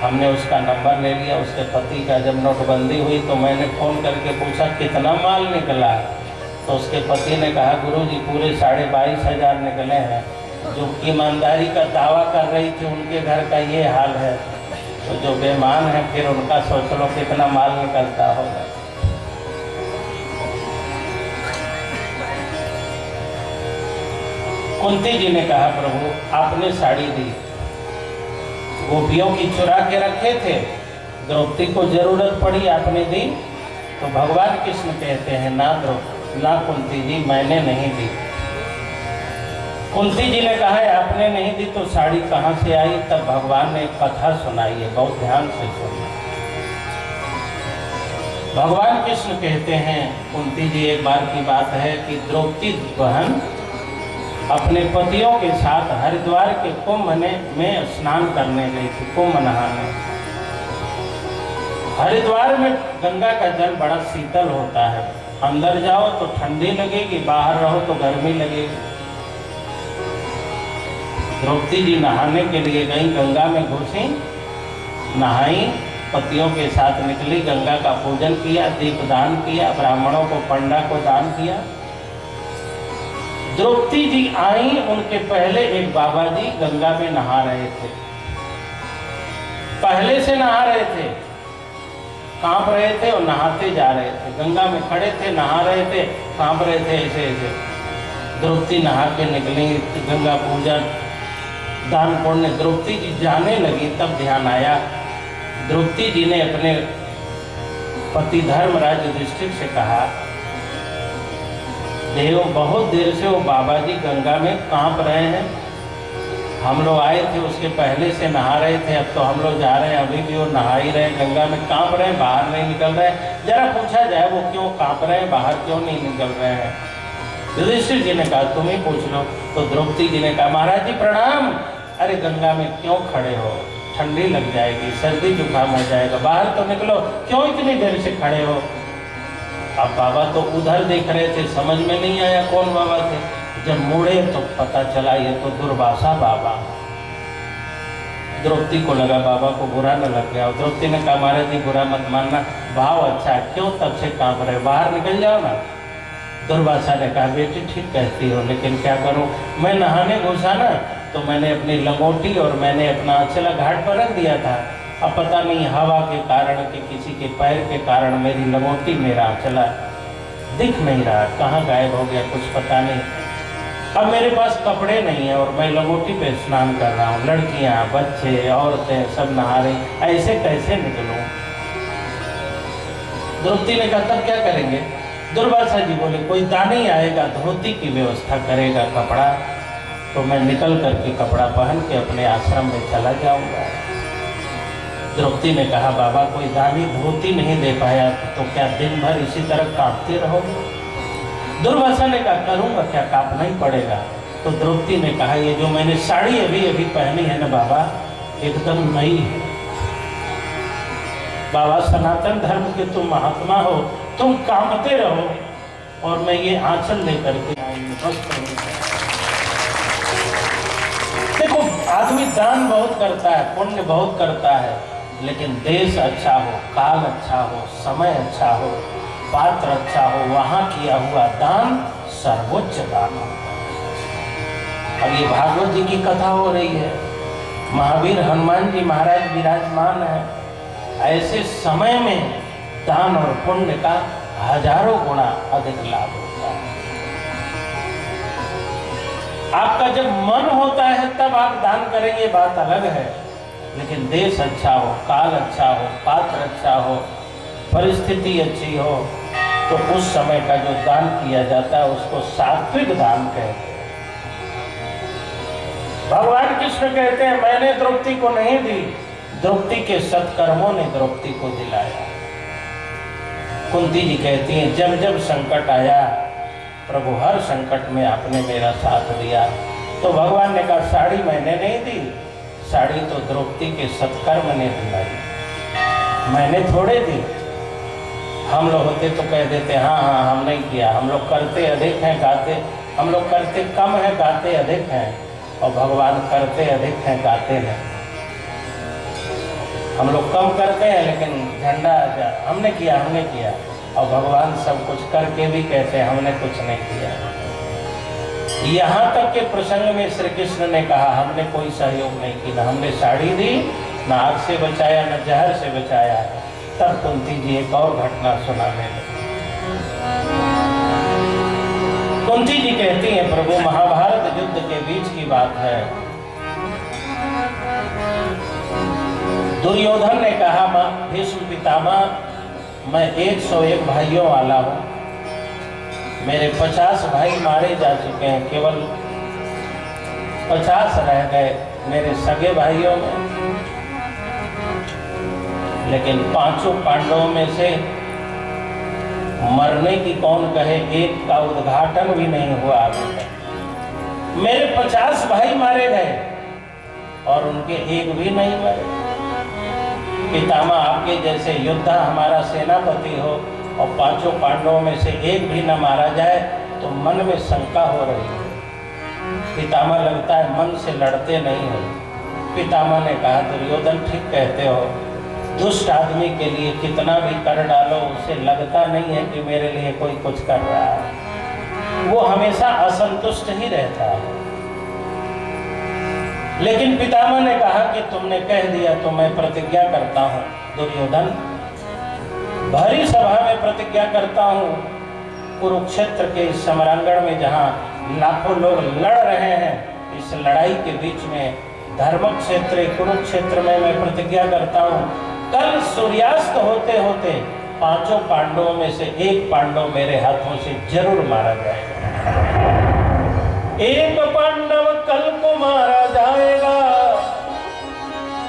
हमने उसका नंबर ले लिया उसके पति का। जब नोटबंदी हुई तो मैंने फ़ोन करके पूछा कितना माल निकला, तो उसके पति ने कहा, गुरुजी पूरे 22,500 निकले हैं। जो ईमानदारी का दावा कर रही थी उनके घर का ये हाल है। तो जो बेईमान है फिर उनका सोच लो कितना माल निकलता होगा। कुंती जी ने कहा प्रभु आपने साड़ी दी, गोपियों की चुरा के रखे थे, द्रौपदी को जरूरत पड़ी आपने दी। तो भगवान कृष्ण कहते हैं ना कुंती जी मैंने नहीं दी। कुंती जी ने कहा है आपने नहीं दी तो साड़ी कहाँ से आई? तब भगवान ने एक कथा सुनाई है, बहुत ध्यान से सुनिए। भगवान कृष्ण कहते हैं कुंती जी एक बार की बात है कि द्रौपदी बहन अपने पतियों के साथ हरिद्वार के कुंभ में स्नान करने गई थी, कुंभ नहाने। हरिद्वार में गंगा का जल बड़ा शीतल होता है, अंदर जाओ तो ठंडी लगेगी, बाहर रहो तो गर्मी लगेगी। द्रौपदी जी नहाने के लिए गई, गंगा में घुसी, नहाई, पतियों के साथ निकली, गंगा का पूजन किया, दीपदान किया, ब्राह्मणों को पंडा को दान किया। द्रौपदी जी आई, उनके पहले एक बाबा जी गंगा में नहा रहे थे, पहले से नहा रहे थे, कांप रहे थे और नहाते जा रहे थे, गंगा में खड़े थे, नहा रहे थे, कांप रहे थे, ऐसे ऐसे। द्रौपदी नहा के निकली, गंगा पूजन दान पुण्य, द्रौपदी जी जाने लगी, तब ध्यान आया। द्रौपदी जी ने अपने पति धर्मराज युधिष्ठिर से कहा देव बहुत देर से वो बाबा जी गंगा में कांप रहे हैं, हम लोग आए थे उसके पहले से नहा रहे थे, अब तो हम लोग जा रहे हैं, अभी भी वो नहा ही रहे, गंगा में कांप रहे हैं, बाहर नहीं निकल रहे हैं, जरा पूछा जाए वो क्यों कांप रहे हैं, बाहर क्यों नहीं निकल रहे हैं? युधिष्ठिर जी ने कहा तुम ही पूछ लो। तो द्रौपदी जी ने कहा महाराज जी प्रणाम, अरे गंगा में क्यों खड़े हो, ठंडी लग जाएगी, सर्दी जुकाम हो जाएगा, बाहर तो निकलो, क्यों इतनी देर से खड़े हो? अब बाबा तो उधर देख रहे थे, समझ में नहीं आया कौन बाबा थे। जब मुड़े तो पता चला ये तो दुर्वासा बाबा। द्रौपदी को लगा बाबा को बुरा न लग गया, द्रौपदी ने कहा महाराज जी बुरा मत मानना, भाव अच्छा है, क्यों तब से कांप रहे, बाहर निकल जाओ ना। दुर्वासा ने कहा बेटी ठीक कहती हो, लेकिन क्या करूं, मैं नहाने घुसा ना तो मैंने अपनी लंगोटी और मैंने अपना अचला घाट पर रख दिया था, अब पता नहीं हवा के कारण कि किसी के पैर के कारण मेरी लंगोटी मेरा अचला दिख नहीं रहा, कहाँ गायब हो गया कुछ पता नहीं। अब मेरे पास कपड़े नहीं है और मैं लंगोटी पे स्नान कर रहा हूँ, लड़कियाँ बच्चे औरतें सब नहा रही, ऐसे कैसे निकलूं? द्रौपदी ने कहा तब क्या करेंगे? दुर्वासा जी बोले कोई दानी आएगा, धोती की व्यवस्था करेगा कपड़ा, तो मैं निकल करके कपड़ा पहन के अपने आश्रम में चला जाऊंगा। द्रौपदी ने कहा बाबा कोई दानी धोती नहीं दे पाया तो क्या दिन भर इसी तरह कांपते रहोगे? दुर्वासा ने कहा करूंगा क्या, कांपना ही पड़ेगा। तो द्रौपदी ने कहा ये जो मैंने साड़ी अभी अभी पहनी है ना बाबा, एकदम नई है। बाबा सनातन धर्म के तुम महात्मा हो, तुम कांपते रहो और मैं ये आंचल लेकर के आएंगे बस। देखो आदमी दान बहुत करता है, पुण्य बहुत करता है, लेकिन देश अच्छा हो, काल अच्छा हो, समय अच्छा हो, पात्र अच्छा हो, वहां किया हुआ दान सर्वोच्च दान होता है। अब ये भागवत जी की कथा हो रही है, महावीर हनुमान जी महाराज विराजमान है, ऐसे समय में दान और पुण्य का हजारों गुना अधिक लाभ होता है। आपका जब मन होता है तब आप दान करेंगे, बात अलग है, लेकिन देश अच्छा हो, काल अच्छा हो, पात्र अच्छा हो, परिस्थिति अच्छी हो, तो उस समय का जो दान किया जाता है उसको सात्विक दान कहते हैं। भगवान कृष्ण कहते हैं मैंने द्रौपदी को नहीं दी, द्रौपदी के सत्कर्मों ने द्रौपदी को दिलाया। कुंती जी कहती हैं जब जब संकट आया प्रभु हर संकट में आपने मेरा साथ दिया। तो भगवान ने कहा साड़ी मैंने नहीं दी, साड़ी तो द्रौपदी के सत्कर्म ने दिलाई, मैंने थोड़े दी। हम लोग होते तो कह देते हाँ हाँ हम नहीं किया, हम लोग करते अधिक हैं गाते, हम लोग करते कम है गाते अधिक हैं, और भगवान करते अधिक हैं गाते हैं। हम लोग कम करते हैं लेकिन झंडा हमने किया, और भगवान सब कुछ करके भी कहते हैं हमने कुछ नहीं किया। यहाँ तक के प्रसंग में श्री कृष्ण ने कहा हमने कोई सहयोग नहीं किया, हमने साड़ी दी न आग से बचाया न जहर से बचाया। तब कुंती जी एक और घटना सुनाने लगी। कुंती जी कहती हैं, प्रभु महाभारत युद्ध के बीच की बात है। दुर्योधन ने कहा, भीष्म पितामह, मैं 101 भाइयों वाला हूं, मेरे 50 भाई मारे जा चुके हैं, केवल 50 रह गए मेरे सगे भाइयों में। लेकिन 5 पांडवों में से मरने की कौन कहे, एक का उद्घाटन भी नहीं हुआ अभी तक। मेरे 50 भाई मारे गए और उनके एक भी नहीं मरे। पितामह, आपके जैसे योद्धा हमारा सेनापति हो और 5 पांडवों में से एक भी न मारा जाए तो मन में शंका हो रही है। पितामह, लगता है मन से लड़ते नहीं हो। पितामह ने कहा, दुर्योधन ठीक कहते हो, दुष्ट आदमी के लिए कितना भी कर डालो उसे लगता नहीं है कि मेरे लिए कोई कुछ कर रहा है, वो हमेशा असंतुष्ट ही रहता है। लेकिन पितामह ने कहा कि तुमने कह दिया तो मैं प्रतिज्ञा करता हूं दुर्योधन, भरी सभा में प्रतिज्ञा करता हूं, कुरुक्षेत्र के इस समरांगण में जहां लाखों लोग लड़ रहे हैं, इस लड़ाई के बीच में धर्म क्षेत्र कुरुक्षेत्र में मैं प्रतिज्ञा करता हूं, कल सूर्यास्त होते होते 5 पांडवों में से एक पांडव मेरे हाथों से जरूर मारा जाएगा। एक पांडव कल को मारा जाएगा,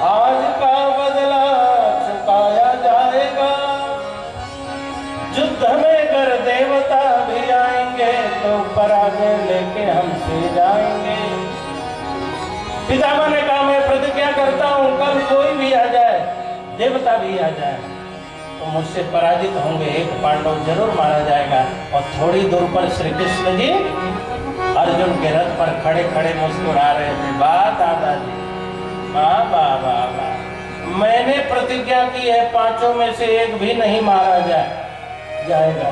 आज का बदला चुकाया जाएगा। युद्ध में अगर देवता भी आएंगे तो पराजय लेके हमसे जाएंगे। पितामह ने कहा, मैं प्रतिज्ञा करता हूं, कल कोई भी आ जाए, देवता भी आ जाए तो मुझसे पराजित होंगे, एक पांडव जरूर मारा जाएगा। और थोड़ी दूर पर श्री कृष्ण जी अर्जुन के रथ पर खड़े खड़े मुस्कुरा रहे थे। वाह दादाजी, वाह वाह वाह वाह, मैंने प्रतिज्ञा की है 5 में से एक भी नहीं मारा जाएगा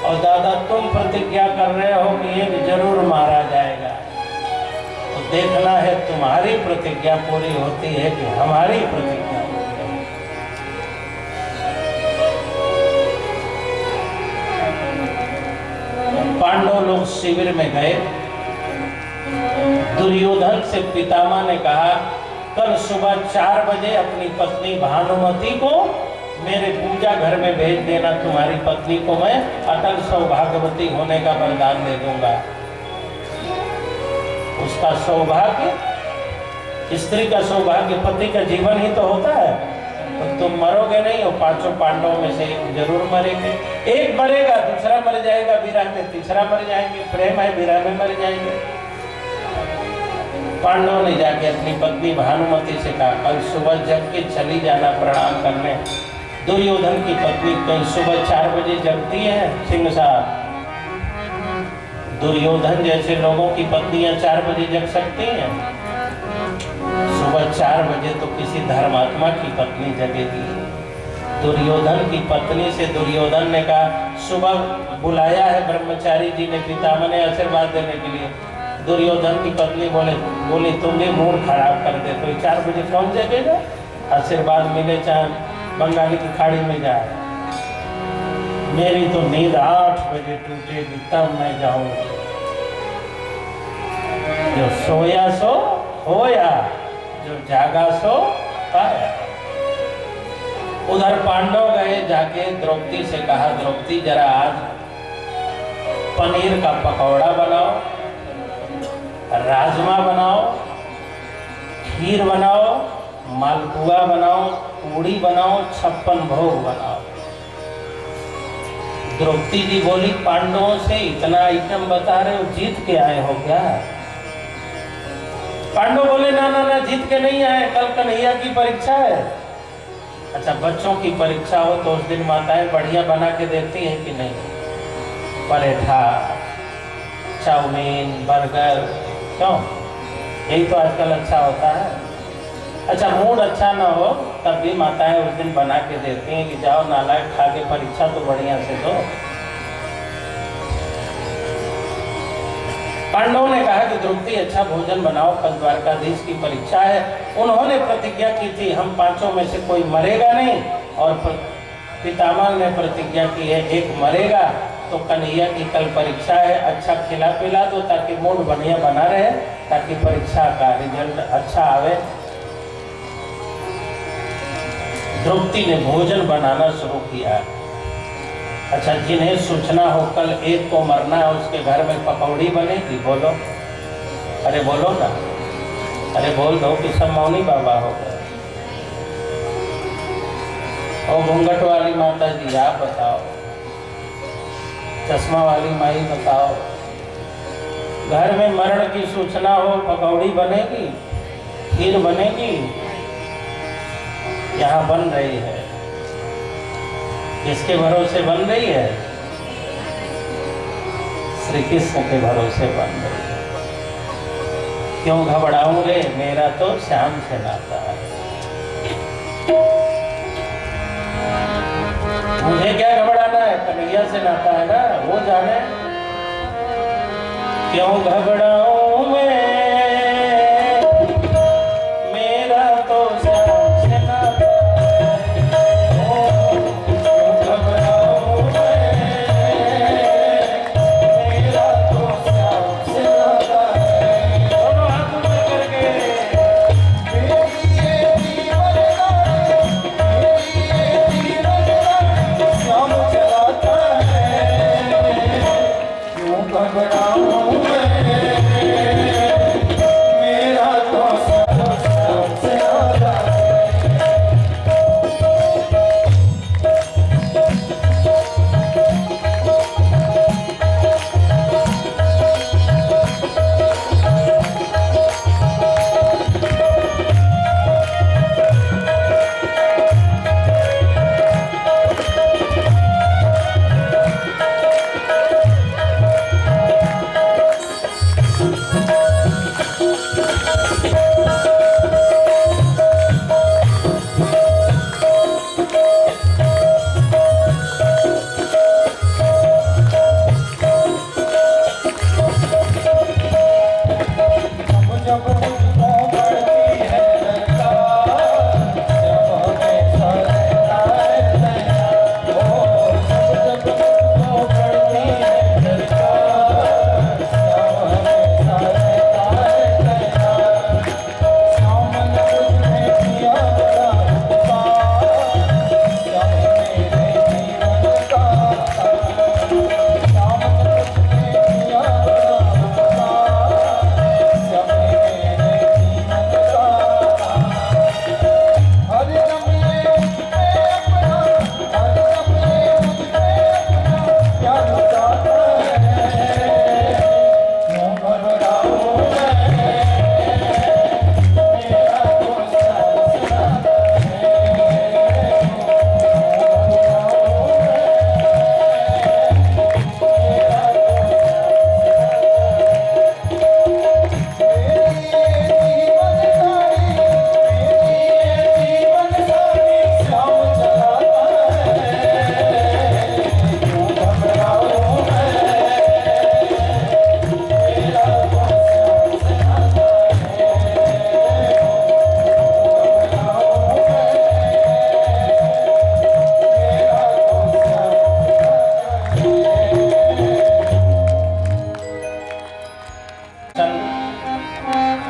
और दादा तुम प्रतिज्ञा कर रहे हो कि एक जरूर मारा जाएगा। तो देखना है तुम्हारी प्रतिज्ञा पूरी होती है कि हमारी प्रतिज्ञा। पांडव लोग शिविर में गए। दुर्योधन से पितामह ने कहा, कल सुबह 4 बजे अपनी पत्नी भानुमति को मेरे पूजा घर में भेज देना। तुम्हारी पत्नी को मैं अटल सौभाग्यवती होने का वरदान दे दूंगा। उसका सौभाग्य, स्त्री का सौभाग्य पति का जीवन ही तो होता है। तो तुम मरोगे नहीं और 5 पांडवों में से एक जरूर मरेंगे। एक मरेगा, दूसरा मर जाएगा विरह में, तीसरा मर जाएंगे, प्रेम है विरह में मर जाएंगे। पांडवों ने जाके अपनी पत्नी भानुमति से कहा, कल सुबह जग के चली जाना प्रणाम करने। दुर्योधन की पत्नी कल सुबह 4 बजे जगती है सिंह साहब। दुर्योधन जैसे लोगों की पत्नियां 4 बजे जग सकती हैं? सुबह 4 बजे तो किसी धर्मात्मा की पत्नी जगेगी। दुर्योधन की पत्नी से दुर्योधन ने कहा, सुबह बुलाया है ब्रह्मचारी जी ने, पितामह ने आशीर्वाद देने के लिए। दुर्योधन की पत्नी बोली तुम भी मूड खराब कर दे, तो 4 बजे कौन जगेगा? आशीर्वाद मिले चाहे बंगाली की खाड़ी में जाए। मेरी तो नींद 8 बजे टूटेगी तब मैं जाऊंगी। जो सोया सो होया, जो जागा सो पाया। उधर पांडव गए, जाके द्रौपदी से कहा, द्रौपदी जरा आज पनीर का पकौड़ा बनाओ, राजमा बनाओ, खीर बनाओ, मालपुआ बनाओ, पूड़ी बनाओ, 56 भोग बनाओ। द्रौपदी जी बोली, पांडवों से इतना आइटम बता रहे हो, जीत के आए हो क्या? पांडव बोले, ना ना ना, जीत के नहीं आए, कल कन्हैया की परीक्षा है। अच्छा, बच्चों की परीक्षा हो तो उस दिन माताएं बढ़िया बना के देती हैं कि नहीं? पराठा, चाउमीन, बर्गर, क्यों? यही तो आजकल अच्छा होता है। अच्छा, मूड अच्छा ना हो तब भी माताएं उस दिन बना के देती हैं कि जाओ नालायक, खा के परीक्षा तो बढ़िया से दो। पांडवों ने कहा कि द्रौपदी अच्छा भोजन बनाओ, कल द्वारकाधीश की परीक्षा है। उन्होंने प्रतिज्ञा की थी हम पांचों में से कोई मरेगा नहीं, और पितामह ने प्रतिज्ञा की है एक मरेगा। तो कन्हैया की कल परीक्षा है, अच्छा खिला पिला दो ताकि मूड बढ़िया बना रहे, ताकि परीक्षा का रिजल्ट अच्छा आवे। द्रौपदी ने भोजन बनाना शुरू किया। अच्छा, जिन्हें सूचना हो कल एक को मरना है, उसके घर में पकौड़ी बनेगी, बोलो, अरे बोलो ना, अरे बोल दो कि सब मौनी बाबा हो गए। और घूंघट वाली माता जी आप बताओ, चश्मा वाली माई बताओ, घर में मरण की सूचना हो पकौड़ी बनेगी, खीर बनेगी? यहाँ बन रही है। किसके भरोसे बन रही है? श्री कृष्ण के भरोसे बन रही है। क्यों घबराऊं रे, मेरा तो श्याम से नाता है। मुझे क्या घबराना है, कन्हैया से नाता है ना, वो जाने। क्यों घबराऊं मैं, मेरा तो श्याम से नाता है। क्यों घबराऊं मैं, मेरा तो श्याम से नाता है। दोनों हाथ ऊपर करके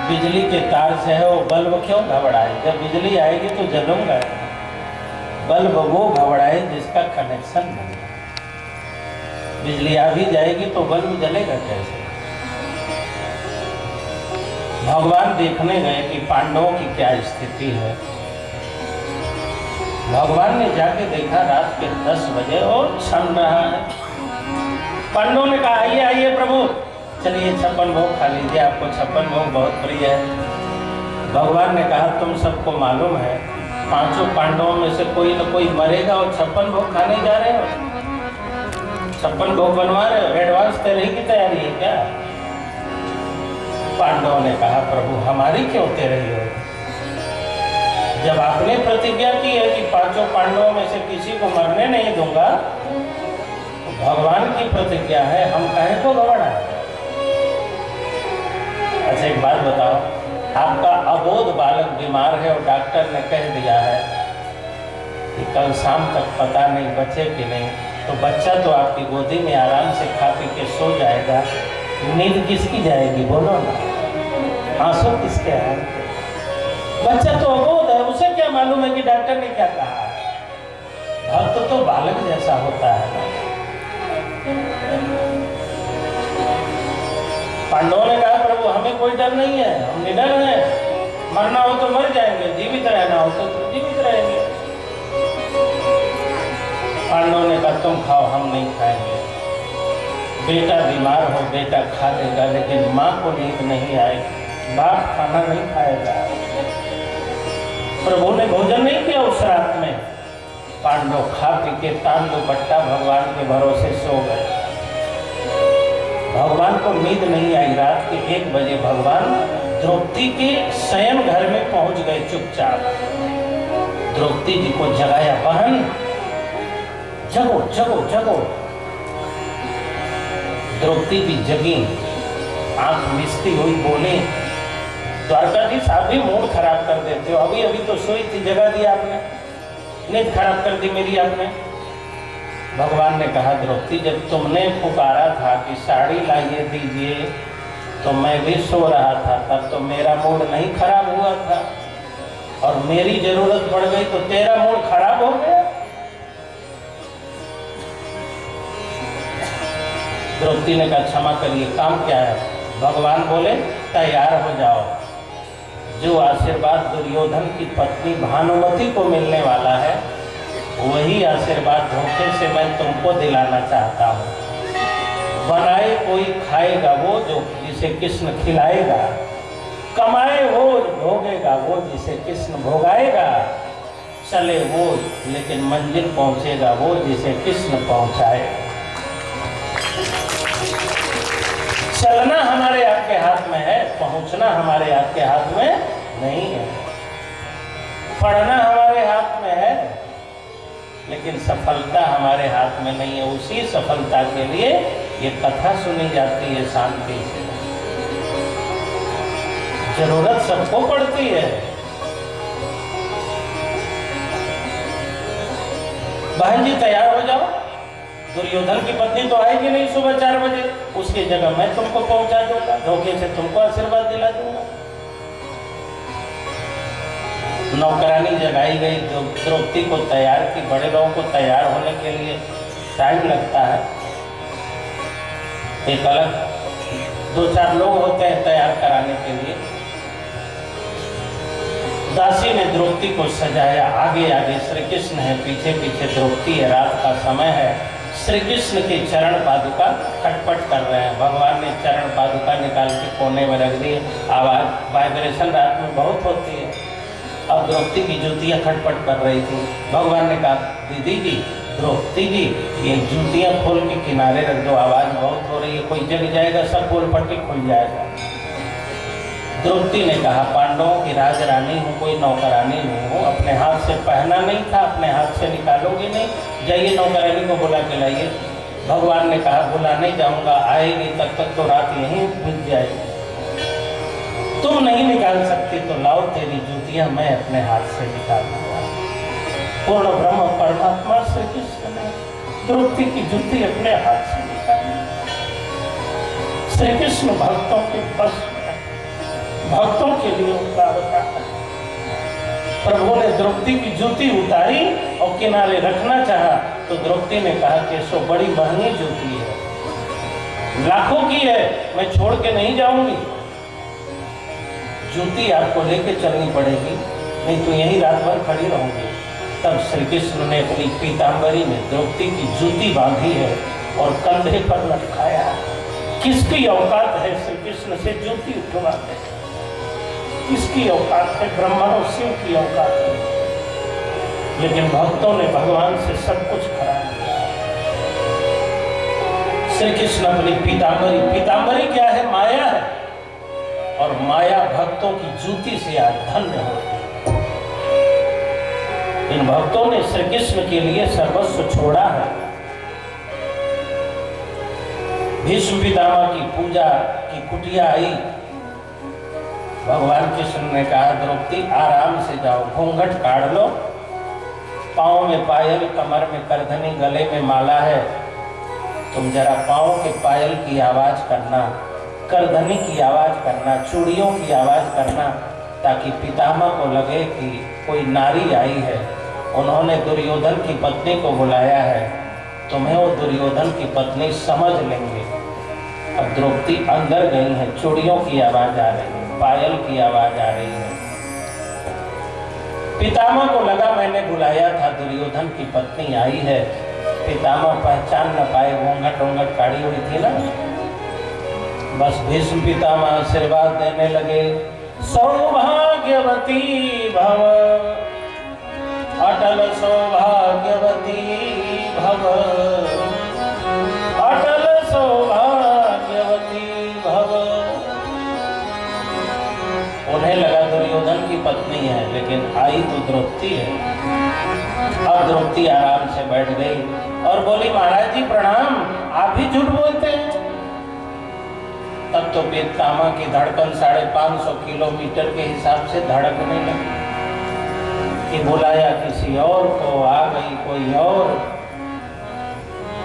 बिजली के तार से है, वो बल्ब क्यों घबराए? जब बिजली आएगी तो जलूंगा। बल्ब वो घबराए जिसका कनेक्शन नहीं। बिजली आ भी जाएगी तो बल्ब जलेगा कैसे? भगवान देखने गए कि पांडवों की क्या स्थिति है। भगवान ने जाके देखा रात के 10 बजे और छन रहा है। पांडवों ने कहा आइए आइए प्रभु, चलिए 56 भोग खा लीजिए, आपको 56 भोग बहुत प्रिय है। भगवान ने कहा तुम सबको मालूम है 5 पांडवों में से कोई न कोई मरेगा और 56 भोग खाने जा रहे हो, 56 भोग बनवा रहे हो, एडवांस तेरे की तैयारी है क्या? पांडवों ने कहा प्रभु हमारी क्यों तेरही हो? जब आपने प्रतिज्ञा की है कि 5 पांडवों में से किसी को मरने नहीं दूंगा, तो भगवान की प्रतिज्ञा है, हम काहे को घबराएं? अच्छा एक बात बताओ, आपका अबोध बालक बीमार है और डॉक्टर ने कह दिया है कि कल शाम तक पता नहीं बचे कि नहीं, तो बच्चा तो आपकी गोदी में आराम से खा पी के सो जाएगा, नींद किसकी जाएगी बोलो ना, आंसू किसके आएंगे? बच्चा तो अबोध है, उसे क्या मालूम है कि डॉक्टर ने क्या कहा। भक्त तो बालक जैसा होता है ना। पांडवों ने कहा प्रभु हमें कोई डर नहीं है, हम निडर हैं, मरना हो तो मर जाएंगे, जीवित रहना हो तो जीवित रहेंगे। पांडवों ने कहा तुम खाओ हम नहीं खाएंगे। बेटा बीमार हो बेटा खा लेगा, लेकिन माँ को नींद नहीं आएगी, बाप खाना नहीं खाएगा। प्रभु ने भोजन नहीं किया उस रात में। पांडव खा पी के तान दुपट्टा भगवान के भरोसे सो गए। भगवान को नींद नहीं आई। रात के 1 बजे भगवान द्रौपदी के शयन घर में पहुंच गए चुपचाप। द्रौपदी जी को जगाया, बहन जगो जगो जगो। द्रौपदी जी जगी, आंख मिचती हुई बोली, द्वारकाधीश आप भी मूड खराब कर देते हो, अभी अभी तो सोई थी, जगा दिया आपने, नींद खराब कर दी मेरी आपने। भगवान ने कहा द्रौपदी जब तुमने पुकारा था कि साड़ी लाइए दीजिए तो मैं भी सो रहा था, तब तो मेरा मूड नहीं खराब हुआ था, और मेरी जरूरत पड़ गई तो तेरा मूड खराब हो गया। द्रौपदी ने कहा क्षमा करिए, काम क्या है? भगवान बोले तैयार हो जाओ, जो आशीर्वाद दुर्योधन की पत्नी भानुमति को मिलने वाला है वही आशीर्वाद धोखे से मैं तुमको दिलाना चाहता हूँ। बनाए कोई खाएगा वो जो जिसे कृष्ण खिलाएगा, कमाए वो भोगेगा वो जिसे कृष्ण भोगाएगा, चले वो लेकिन मंजिल पहुँचेगा वो जिसे कृष्ण पहुँचाएगा। चलना हमारे आपके हाथ में है, पहुंचना हमारे आपके हाथ में नहीं है। पढ़ना हमारे हाथ में है, लेकिन सफलता हमारे हाथ में नहीं है। उसी सफलता के लिए ये कथा सुनी जाती है शांति से। जरूरत सबको पड़ती है। बहन जी तैयार हो जाओ, दुर्योधन की पत्नी तो आएगी नहीं सुबह 4 बजे, उसकी जगह मैं तुमको पहुंचा दूंगा, धोखे से तुमको आशीर्वाद दिला दूंगा। नौकरानी जगाई गई, द्रौपदी को तैयार की। बड़े लोगों को तैयार होने के लिए टाइम लगता है, एक अलग 2-4 लोग होते हैं तैयार कराने के लिए। दासी ने द्रौपदी को सजाया, आगे आगे श्री कृष्ण है, पीछे पीछे द्रौपदी है। रात का समय है, श्री कृष्ण के चरण पादुका खटपट कर रहे हैं। भगवान ने चरण पादुका निकाल के कोने में रख दी। आवाज वाइब्रेशन रात में बहुत होती है। अब द्रौपदी की जूतियां खटपट कर रही थी। भगवान ने कहा दीदी जी, द्रौपदी जी, ये जूतियां खोल के किनारे रख दो, आवाज बहुत हो रही है, कोई जग जाएगा, सब खोल पट्टी खुल जाएगा। द्रौपदी ने कहा पांडवों की राज रानी हूँ, कोई नौकरानी नहीं हूँ, अपने हाथ से पहना नहीं था, अपने हाथ से निकालोगे नहीं, जाइए नौकरानी को बुला के लाइए। भगवान ने कहा बुला नहीं जाऊंगा, आएगी तब तक तो रात यहीं बीत जाएगी, तुम नहीं निकाल सकती तो लाओ तेरी जूतियां मैं अपने हाथ से निकाल दूंगा। पूर्ण ब्रह्म परमात्मा श्री कृष्ण ने द्रौपदी की जूती अपने हाथ से निकाली। श्री कृष्ण भक्तों के बस में, भक्तों के लिए उनका अवतार है। प्रभु ने द्रौपदी की जूती उतारी और किनारे रखना चाहा तो द्रौपदी ने कहा कि सो बड़ी महंगी जूती है, लाखों की है, मैं छोड़ के नहीं जाऊंगी, जूती आपको लेके चलनी पड़ेगी, नहीं तो यहीं रात भर खड़ी रहूंगी। तब श्री कृष्ण ने अपनी पीतांबरी में द्रौपदी की जूती बांधी है और कंधे पर लटकाया। किसकी औकात है श्री कृष्ण से जूती उठवाते? किसकी औकात है? ब्रह्मा और शिव की औकात है। लेकिन भक्तों ने भगवान से सब कुछ करा दिया। श्री कृष्ण अपनी पीतांबरी, पीतांबरी क्या है? माया है, और माया भक्तों की जूती से आज धन्य होती है। इन भक्तों ने श्री कृष्ण के लिए सर्वस्व छोड़ा है। भीष्म पितामह की पूजा की कुटिया आई, भगवान कृष्ण ने कहा द्रौपदी आराम से जाओ, घूंघट काढ़ लो, पाँव में पायल, कमर में करधनी, गले में माला है, तुम जरा पाँव के पायल की आवाज करना, करधनी की आवाज करना, चूड़ियों की आवाज करना, ताकि पितामह को लगे कि कोई नारी आई है, उन्होंने दुर्योधन की पत्नी को बुलाया है, तुम्हें वो दुर्योधन की पत्नी समझ लेंगे। अब द्रौपदी अंदर गई है, चूड़ियों की आवाज आ रही है, पायल की आवाज आ रही है। पितामह को लगा मैंने बुलाया था, दुर्योधन की पत्नी आई है। पितामह पहचान न पाए, घूंघट घूंघट काढ़ी हुई थी ना। बस भीष्म पितामह आशीर्वाद देने लगे, सौभाग्यवती भव, अटल सौभाग्यवती भव, अटल सौभाग्यवती भव। उन्हें लगा दुर्योधन की पत्नी है, लेकिन आई तो द्रौपदी है। अब द्रौपदी आराम से बैठ गई और बोली महाराज जी प्रणाम, आप भी झूठ बोलते हैं। तब तो पितामह की धड़कन 550 किलोमीटर के हिसाब से धड़कने लगी कि बुलाया किसी और को, आ गई कोई और।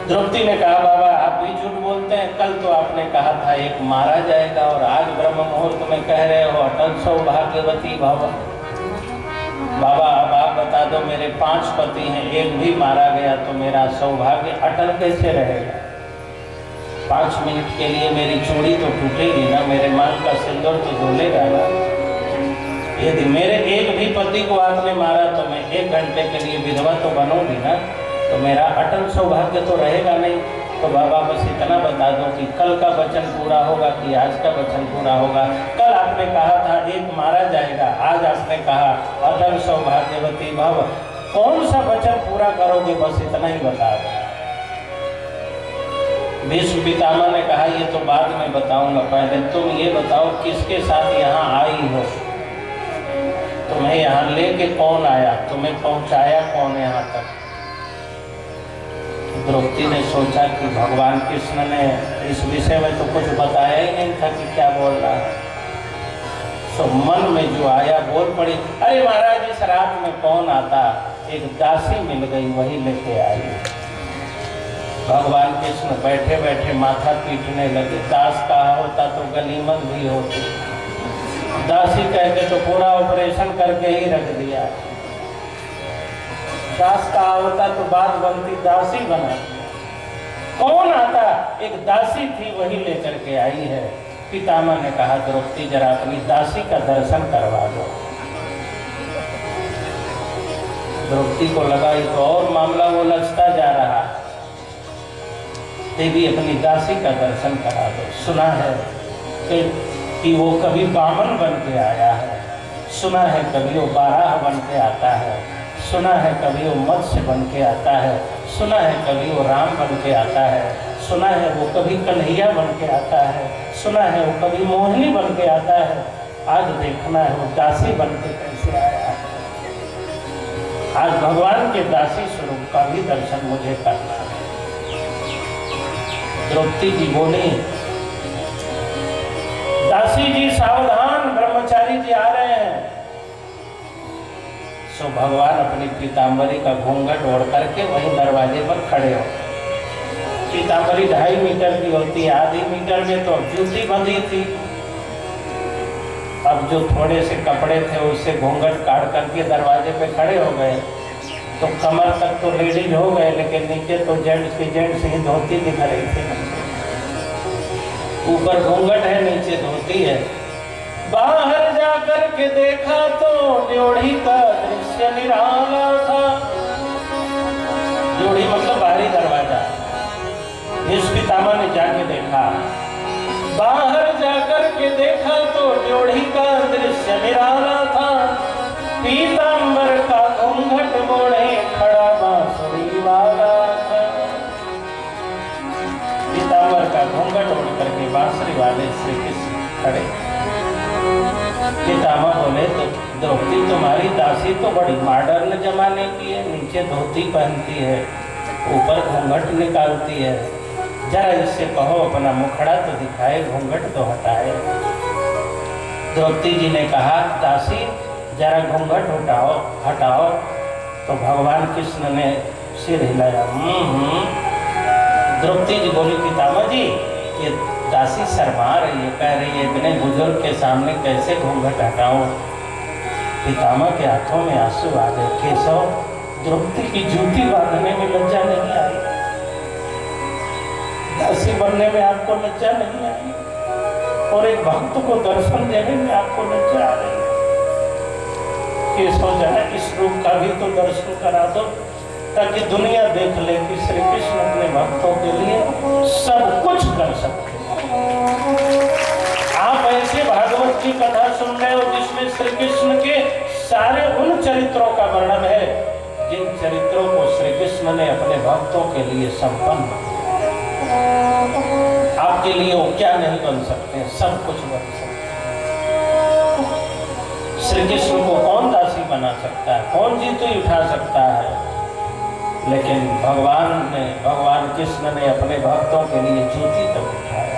द्रौपदी ने कहा बाबा आप भी झूठ बोलते हैं, कल तो आपने कहा था एक मारा जाएगा और आज ब्रह्म मुहूर्त में कह रहे हो अटल सौभाग्यवती भव। बाबा अब आप बता दो, मेरे 5 पति हैं, एक भी मारा गया तो मेरा सौभाग्य अटल कैसे रहेगा? 5 मिनट के लिए मेरी चूड़ी तो टूटेगी ना, मेरे मांग का सिंदूर तो डोलेगा ना। यदि मेरे एक भी पति को आपने मारा तो मैं 1 घंटे के लिए विधवा तो बनूंगी ना, तो मेरा अटल सौभाग्य तो रहेगा नहीं। तो बाबा बस इतना बता दो कि कल का वचन पूरा होगा कि आज का वचन पूरा होगा? कल आपने कहा था एक मारा जाएगा, आज आपने कहा अटल सौभाग्यवती भव, कौन सा वचन पूरा करोगे? बस इतना ही बता दो। भीष्म पितामह ने कहा ये तो बाद में बताऊंगा, पहले तुम ये बताओ किसके साथ यहाँ आई हो, तुम्हें यहाँ लेके कौन आया, तुम्हें पहुँचाया कौन यहाँ तक? द्रौपदी ने सोचा कि भगवान कृष्ण ने इस विषय में तो कुछ बताया ही नहीं था कि क्या बोल रहा है। तो मन में जो आया बोल पड़ी, अरे महाराज इस रात में कौन आता, एक दासी मिल गई वही लेके आई। भगवान कृष्ण बैठे बैठे माथा पीटने लगे, दास कहा होता तो गनीमत भी होती, दासी कह के तो पूरा ऑपरेशन करके ही रख दिया। दास कहा होता तो बात बनती, दासी बना। कौन आता? एक दासी थी वही लेकर के आई है। पितामह ने कहा द्रौपदी जरा अपनी दासी का दर्शन करवा दो। द्रौपदी को लगा ये तो और मामला उलझता जा रहा, देवी अपनी दासी का दर्शन करा दो। सुना है कि वो कभी बामन बन के आया है, सुना है कभी वो बाराह बन के आता है, सुना है कभी वो मत्स्य बन के आता है, सुना है कभी वो राम बन के आता है, सुना है वो कभी कन्हैया बन के आता है, सुना है वो कभी मोहिनी बन के आता है। आज देखना है वो दासी बन के कैसे आया है। आज भगवान के दासी स्वरूप का भी दर्शन मुझे करना है। द्रौपदी जी बोली दासी जी सावधान, ब्रह्मचारी जी आ रहे हैं। सो भगवान अपनी पीताम्बरी का घूंघट ओढ़ करके वहीं दरवाजे पर खड़े हो। पीताम्बरी 2.5 मीटर की होती है, आधी मीटर में तो जूती बंधी थी। अब जो थोड़े से कपड़े थे उससे घूंघट काट करके दरवाजे पे खड़े हो गए, तो कमर तक तो लेडीज हो गए, लेकिन नीचे तो जेंट्स ही धोती दिख रही थी। ऊपर घूंघट है, नीचे धोती है। बाहर जाकर के देखा तो ड्योढ़ी का दृश्य निराला था। ड्योढ़ी मतलब बाहरी दरवाजा। भीष्म पितामह ने जाके देखा, बाहर जाकर के देखा तो ड्योढ़ी का दृश्य निराला था। पीताम्बर का घूंघट मोड़े खड़ा बांसुरी वाला था। पीताम्बर का घूंघट ओढ़ करके बांसुरी वाले श्री कृष्ण खड़े। पितामह बोले तो द्रौपदी तुम्हारी दासी तो बड़ी मॉडर्न जमाने की है, नीचे धोती पहनती है, ऊपर घूंघट निकालती है, जरा इससे कहो अपना मुखड़ा तो दिखाए, घूंघट तो हटाए। द्रौपदी जी ने कहा, दासी जरा घूंघट हटाओ। तो भगवान कृष्ण ने सिर हिलाया। द्रौपदी जी बोली, पितामह जी ये दासी शर्मा रही है, कह रही है इतने बुजुर्ग के सामने कैसे घूंघट हटाऊं। पितामह के हाथों में आंसू आ गए। केशव, द्रौपदी की जूती बांधने में लज्जा नहीं आई, दासी बनने में आपको लज्जा नहीं आई, और एक भक्त को दर्शन देने में आपको लज्जा आ रही है। केशव, जरा इस रूप का भी तो दर्शन करा दो, ताकि दुनिया देख ले कि श्री कृष्ण अपने भक्तों के लिए सब कुछ कर सकते हैं। आप ऐसे भागवत की कथा सुन रहे हो जिसमें श्री कृष्ण के सारे उन चरित्रों का वर्णन है जिन चरित्रों को श्री कृष्ण ने अपने भक्तों के लिए संपन्न किया। आपके लिए वो क्या नहीं बन सकते, सब कुछ बन सकते हैं। श्री कृष्ण को कौन दासी बना सकता है, कौन जीतू उठा सकता है, लेकिन भगवान कृष्ण ने अपने भक्तों के लिए जूती तक उठाया।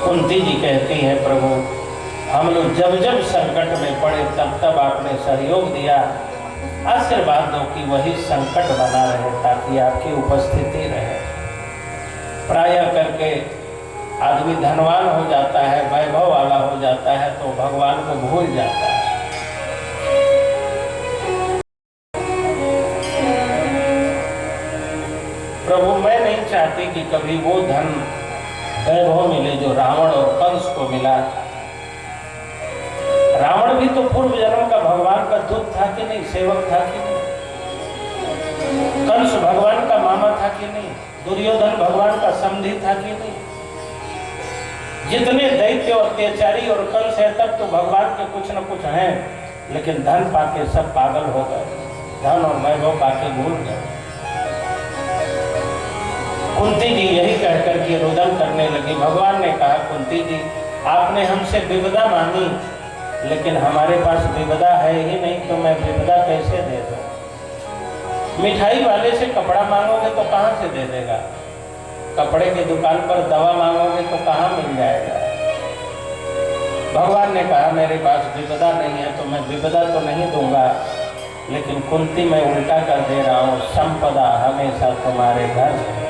कुंती जी कहती है, प्रभु हम लोग जब जब संकट में पड़े तब तब आपने सहयोग दिया, आशीर्वाद दो कि वही संकट बना रहे ताकि आपकी उपस्थिति रहे। प्रायः करके आदमी धनवान हो जाता है, वैभव वाला हो जाता है तो भगवान को भूल जाता है। प्रभु मैं नहीं चाहती कि कभी वो धन वैभव मिले जो रावण और कंस को मिला। रावण भी तो पूर्व जन्म का भगवान का दूत था कि नहीं, सेवक था कि नहीं। कंस भगवान का मामा था कि नहीं, दुर्योधन भगवान का समधी था कि नहीं। जितने दैत्य अत्याचारी और कंस है तब तो भगवान के कुछ न कुछ हैं, लेकिन धन पाके सब पागल हो गए, धन और वैभव पाके भूल गए। कुंती जी यही कहकर के रुदन करने लगी। भगवान ने कहा, कुंती जी आपने हमसे विपदा मांगी, लेकिन हमारे पास विपदा है ही नहीं, तो मैं विपदा कैसे दे दूं। मिठाई वाले से कपड़ा मांगोगे तो कहाँ से दे देगा, कपड़े की दुकान पर दवा मांगोगे तो कहाँ मिल जाएगा। भगवान ने कहा मेरे पास विपदा नहीं है तो मैं विपदा तो नहीं दूंगा, लेकिन कुंती मैं उल्टा कर दे रहा हूँ, संपदा हमेशा तुम्हारे घर है।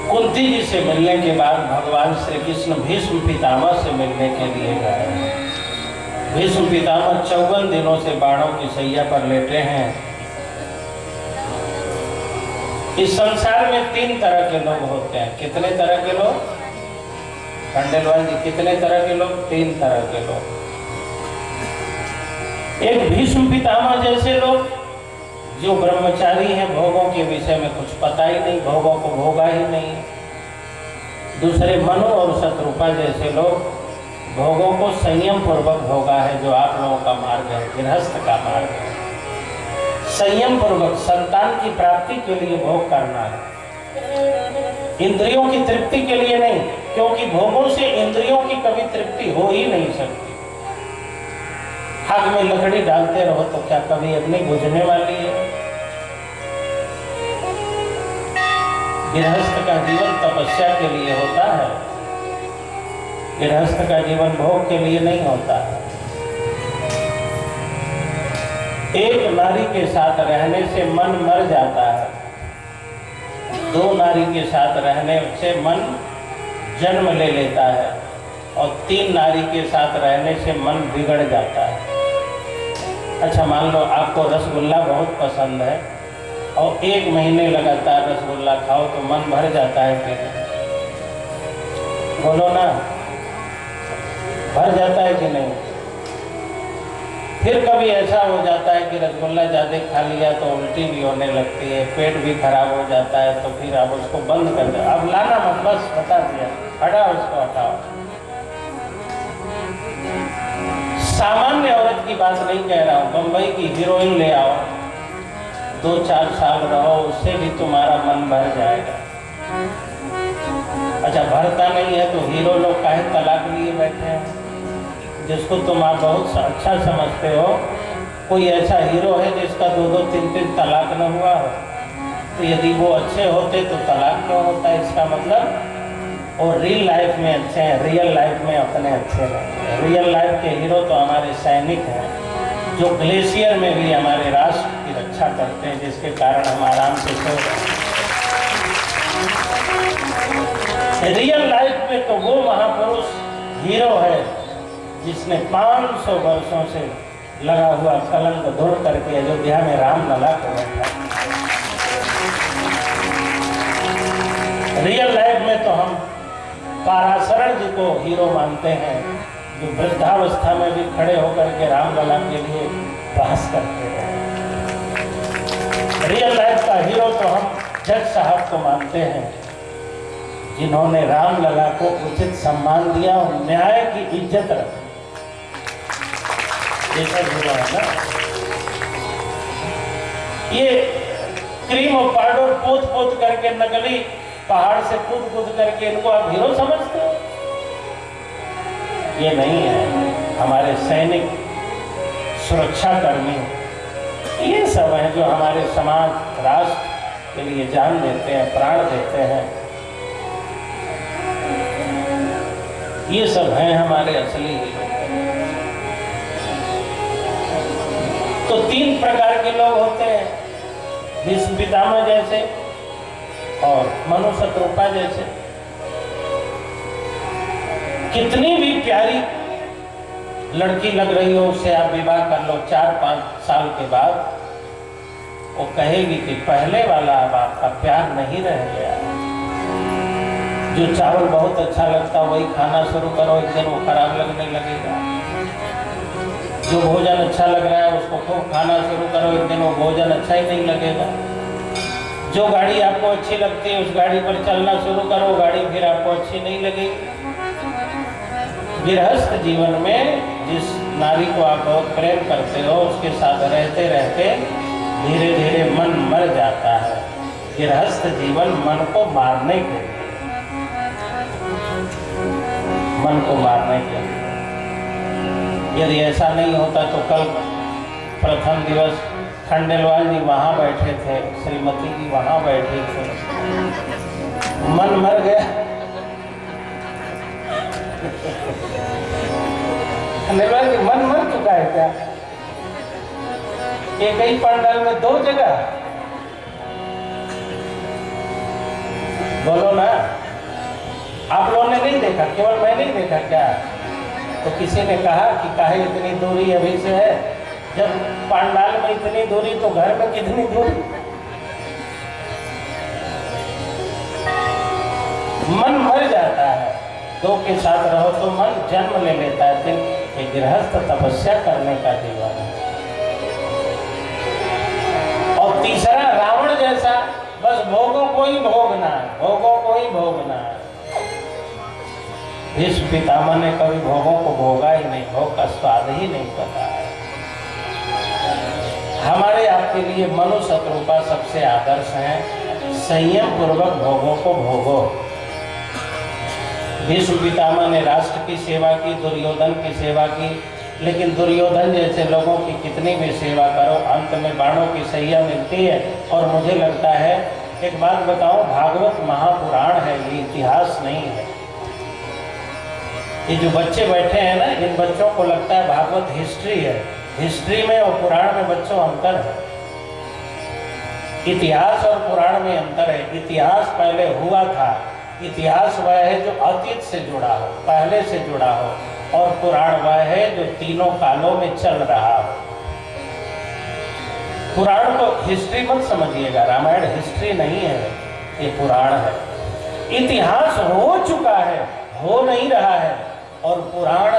कुंती जी से मिलने के बाद भगवान श्री कृष्ण भीष्म पितामह से मिलने के लिए गए। भीष्म पितामह 54 दिनों से बाणों की सैया पर लेटे हैं। इस संसार में 3 तरह के लोग होते हैं। कितने तरह के लोग, खंडेलवाल जी, कितने तरह के लोग? 3 तरह के लोग। एक भीष्म पितामह जैसे लोग जो ब्रह्मचारी हैं, भोगों के विषय में कुछ पता ही नहीं, भोगों को भोगा ही नहीं। दूसरे मनु और शत्रुपा जैसे लोग भोगों को संयम पूर्वक भोगा है, जो आप लोगों का मार्ग है, गृहस्थ का मार्ग है। संयम पूर्वक संतान की प्राप्ति के लिए भोग करना है, इंद्रियों की तृप्ति के लिए नहीं, क्योंकि भोगों से इंद्रियों की कभी तृप्ति हो ही नहीं सकती। आग में लकड़ी डालते रहो तो क्या कभी अग्नि बुझने वाली है? गृहस्थ का जीवन तपस्या के लिए होता है, गृहस्थ का जीवन भोग के लिए नहीं होता है। एक नारी के साथ रहने से मन मर जाता है, 2 नारी के साथ रहने से मन जन्म ले लेता है, और 3 नारी के साथ रहने से मन बिगड़ जाता है। अच्छा, मान लो आपको रसगुल्ला बहुत पसंद है और 1 महीने लगातार रसगुल्ला खाओ तो मन भर जाता है कि नहीं? बोलो ना, भर जाता है कि नहीं? फिर कभी ऐसा हो जाता है कि रसगुल्ला ज़्यादा खा लिया तो उल्टी भी होने लगती है, पेट भी खराब हो जाता है, तो फिर आप उसको बंद कर दो। अब लाना मत, बस बता दिया, हटाओ उसको, हटाओ। सामान्य औरत की बात नहीं कह रहा हूँ, बम्बई की हीरोइन ले आओ, 2-4 साल रहो, उससे भी तुम्हारा मन भर जाएगा। अच्छा, भरता नहीं है तो हीरो लोग काहे तलाक लिए बैठे हैं? जिसको तुम आप बहुत अच्छा समझते हो, कोई ऐसा हीरो है जिसका 2-2, 3-3 तलाक न हुआ हो? तो यदि वो अच्छे होते तो तलाक क्यों होता है? इसका मतलब और रियल लाइफ में अच्छे हैं, रियल लाइफ में उतने अच्छे नहीं हैं। रियल लाइफ के हीरो तो हमारे सैनिक हैं, जो ग्लेशियर में भी हमारे राष्ट्र की रक्षा करते हैं, जिसके कारण हम आराम से सो रहे हैं। रियल लाइफ में तो वो महापुरुष हीरो है जिसने 500 वर्षों से लगा हुआ कलंक दूर करके अयोध्या में रामलला को बैठा। रियल लाइफ में तो हम पाराशरण जी को हीरो मानते हैं, जो वृद्धावस्था में भी खड़े होकर के रामलला के लिए बहस करते हैं। रियल लाइफ का हीरो तो हम जज साहब को मानते हैं, जिन्होंने रामलला को उचित सम्मान दिया और न्याय की इज्जत रखी। ये सब हीरो है ना। ये क्रीम और पाउडर पोत पोत करके नकली पहाड़ से कूद कूद करके इनको आप हीरो समझते हो? ये नहीं है। हमारे सैनिक, सुरक्षा कर्मी, ये सब हैं जो हमारे समाज, राष्ट्र के लिए जान देते हैं, प्राण देते हैं। ये सब हैं हमारे असली हीरो। तो 3 प्रकार के लोग होते हैं, भीष्म पितामह जैसे और मनु शत्रुपा जैसे। कितनी भी प्यारी लड़की लग रही हो, उससे आप विवाह कर लो 4-5 साल के बाद, वो कहेगी कि पहले वाला अब आपका प्यार नहीं रह गया। जो चावल बहुत अच्छा लगता वही खाना शुरू करो, एक दिन वो खराब लगने लगेगा। जो भोजन अच्छा लग रहा है उसको खूब खाना शुरू करो, एक दिन वो भोजन अच्छा ही नहीं लगेगा। जो गाड़ी आपको अच्छी लगती है उस गाड़ी पर चलना शुरू करो, गाड़ी फिर आपको अच्छी नहीं लगेगी। गृहस्थ जीवन में जिस नारी को आप बहुत प्रेम करते हो, उसके साथ रहते रहते धीरे धीरे मन मर जाता है। गृहस्थ जीवन मन को मारने के लिए, मन को मारने के लिए। यदि ऐसा नहीं होता तो कल प्रथम दिवस खंडेलवाल जी वहाँ बैठे थे, श्रीमती जी वहाँ बैठे थे, मन मर गया। खंडेलवाल जी मन मर चुका है क्या? एक ही पंडाल में 2 जगह? बोलो ना। आप लोगों ने नहीं देखा, केवल मैंने ही देखा क्या? तो किसी ने कहा कि काहे इतनी दूरी अभी से है? जब पंडाल में इतनी दूरी तो घर में कितनी दूरी? मन मर जाता है। 2 के साथ रहो तो मन जन्म ले लेता है। दिन एक गृहस्थ तपस्या करने का जीवन है। और तीसरा रावण जैसा, बस भोगों को ही भोगना है, भोगों को ही भोगना है। भीष्म पितामह ने कभी भोगों को भोगा ही नहीं, भोग का स्वाद ही नहीं पता है। हमारे आपके लिए मनु शत्रुपा सबसे आदर्श हैं। संयम पूर्वक भोगों को भोगो। भीष्म पितामह ने राष्ट्र की सेवा की, दुर्योधन की सेवा की, लेकिन दुर्योधन जैसे लोगों की कितनी भी सेवा करो, अंत में बाणों की सैया मिलती है। और मुझे लगता है, एक बात बताऊं, भागवत महापुराण है, ये इतिहास नहीं है। ये जो बच्चे बैठे हैं ना, इन बच्चों को लगता है भागवत हिस्ट्री है। हिस्ट्री में और पुराण में बच्चों अंतर है। इतिहास और पुराण में अंतर है। इतिहास पहले हुआ था, इतिहास वह है जो अतीत से जुड़ा हो, पहले से जुड़ा हो, और पुराण वह है जो तीनों कालों में चल रहा हो। पुराण को हिस्ट्री मत समझिएगा, रामायण हिस्ट्री नहीं है, ये पुराण है। इतिहास हो चुका है, हो नहीं रहा है, और पुराण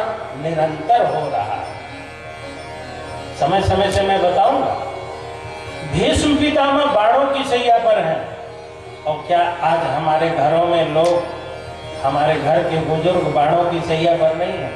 निरंतर हो रहा है। समय समय से मैं बताऊंगा। भीष्म पितामह बाणों की सैया पर हैं, और क्या आज हमारे घरों में लोग, हमारे घर के बुजुर्ग बाणों की सैया पर नहीं है?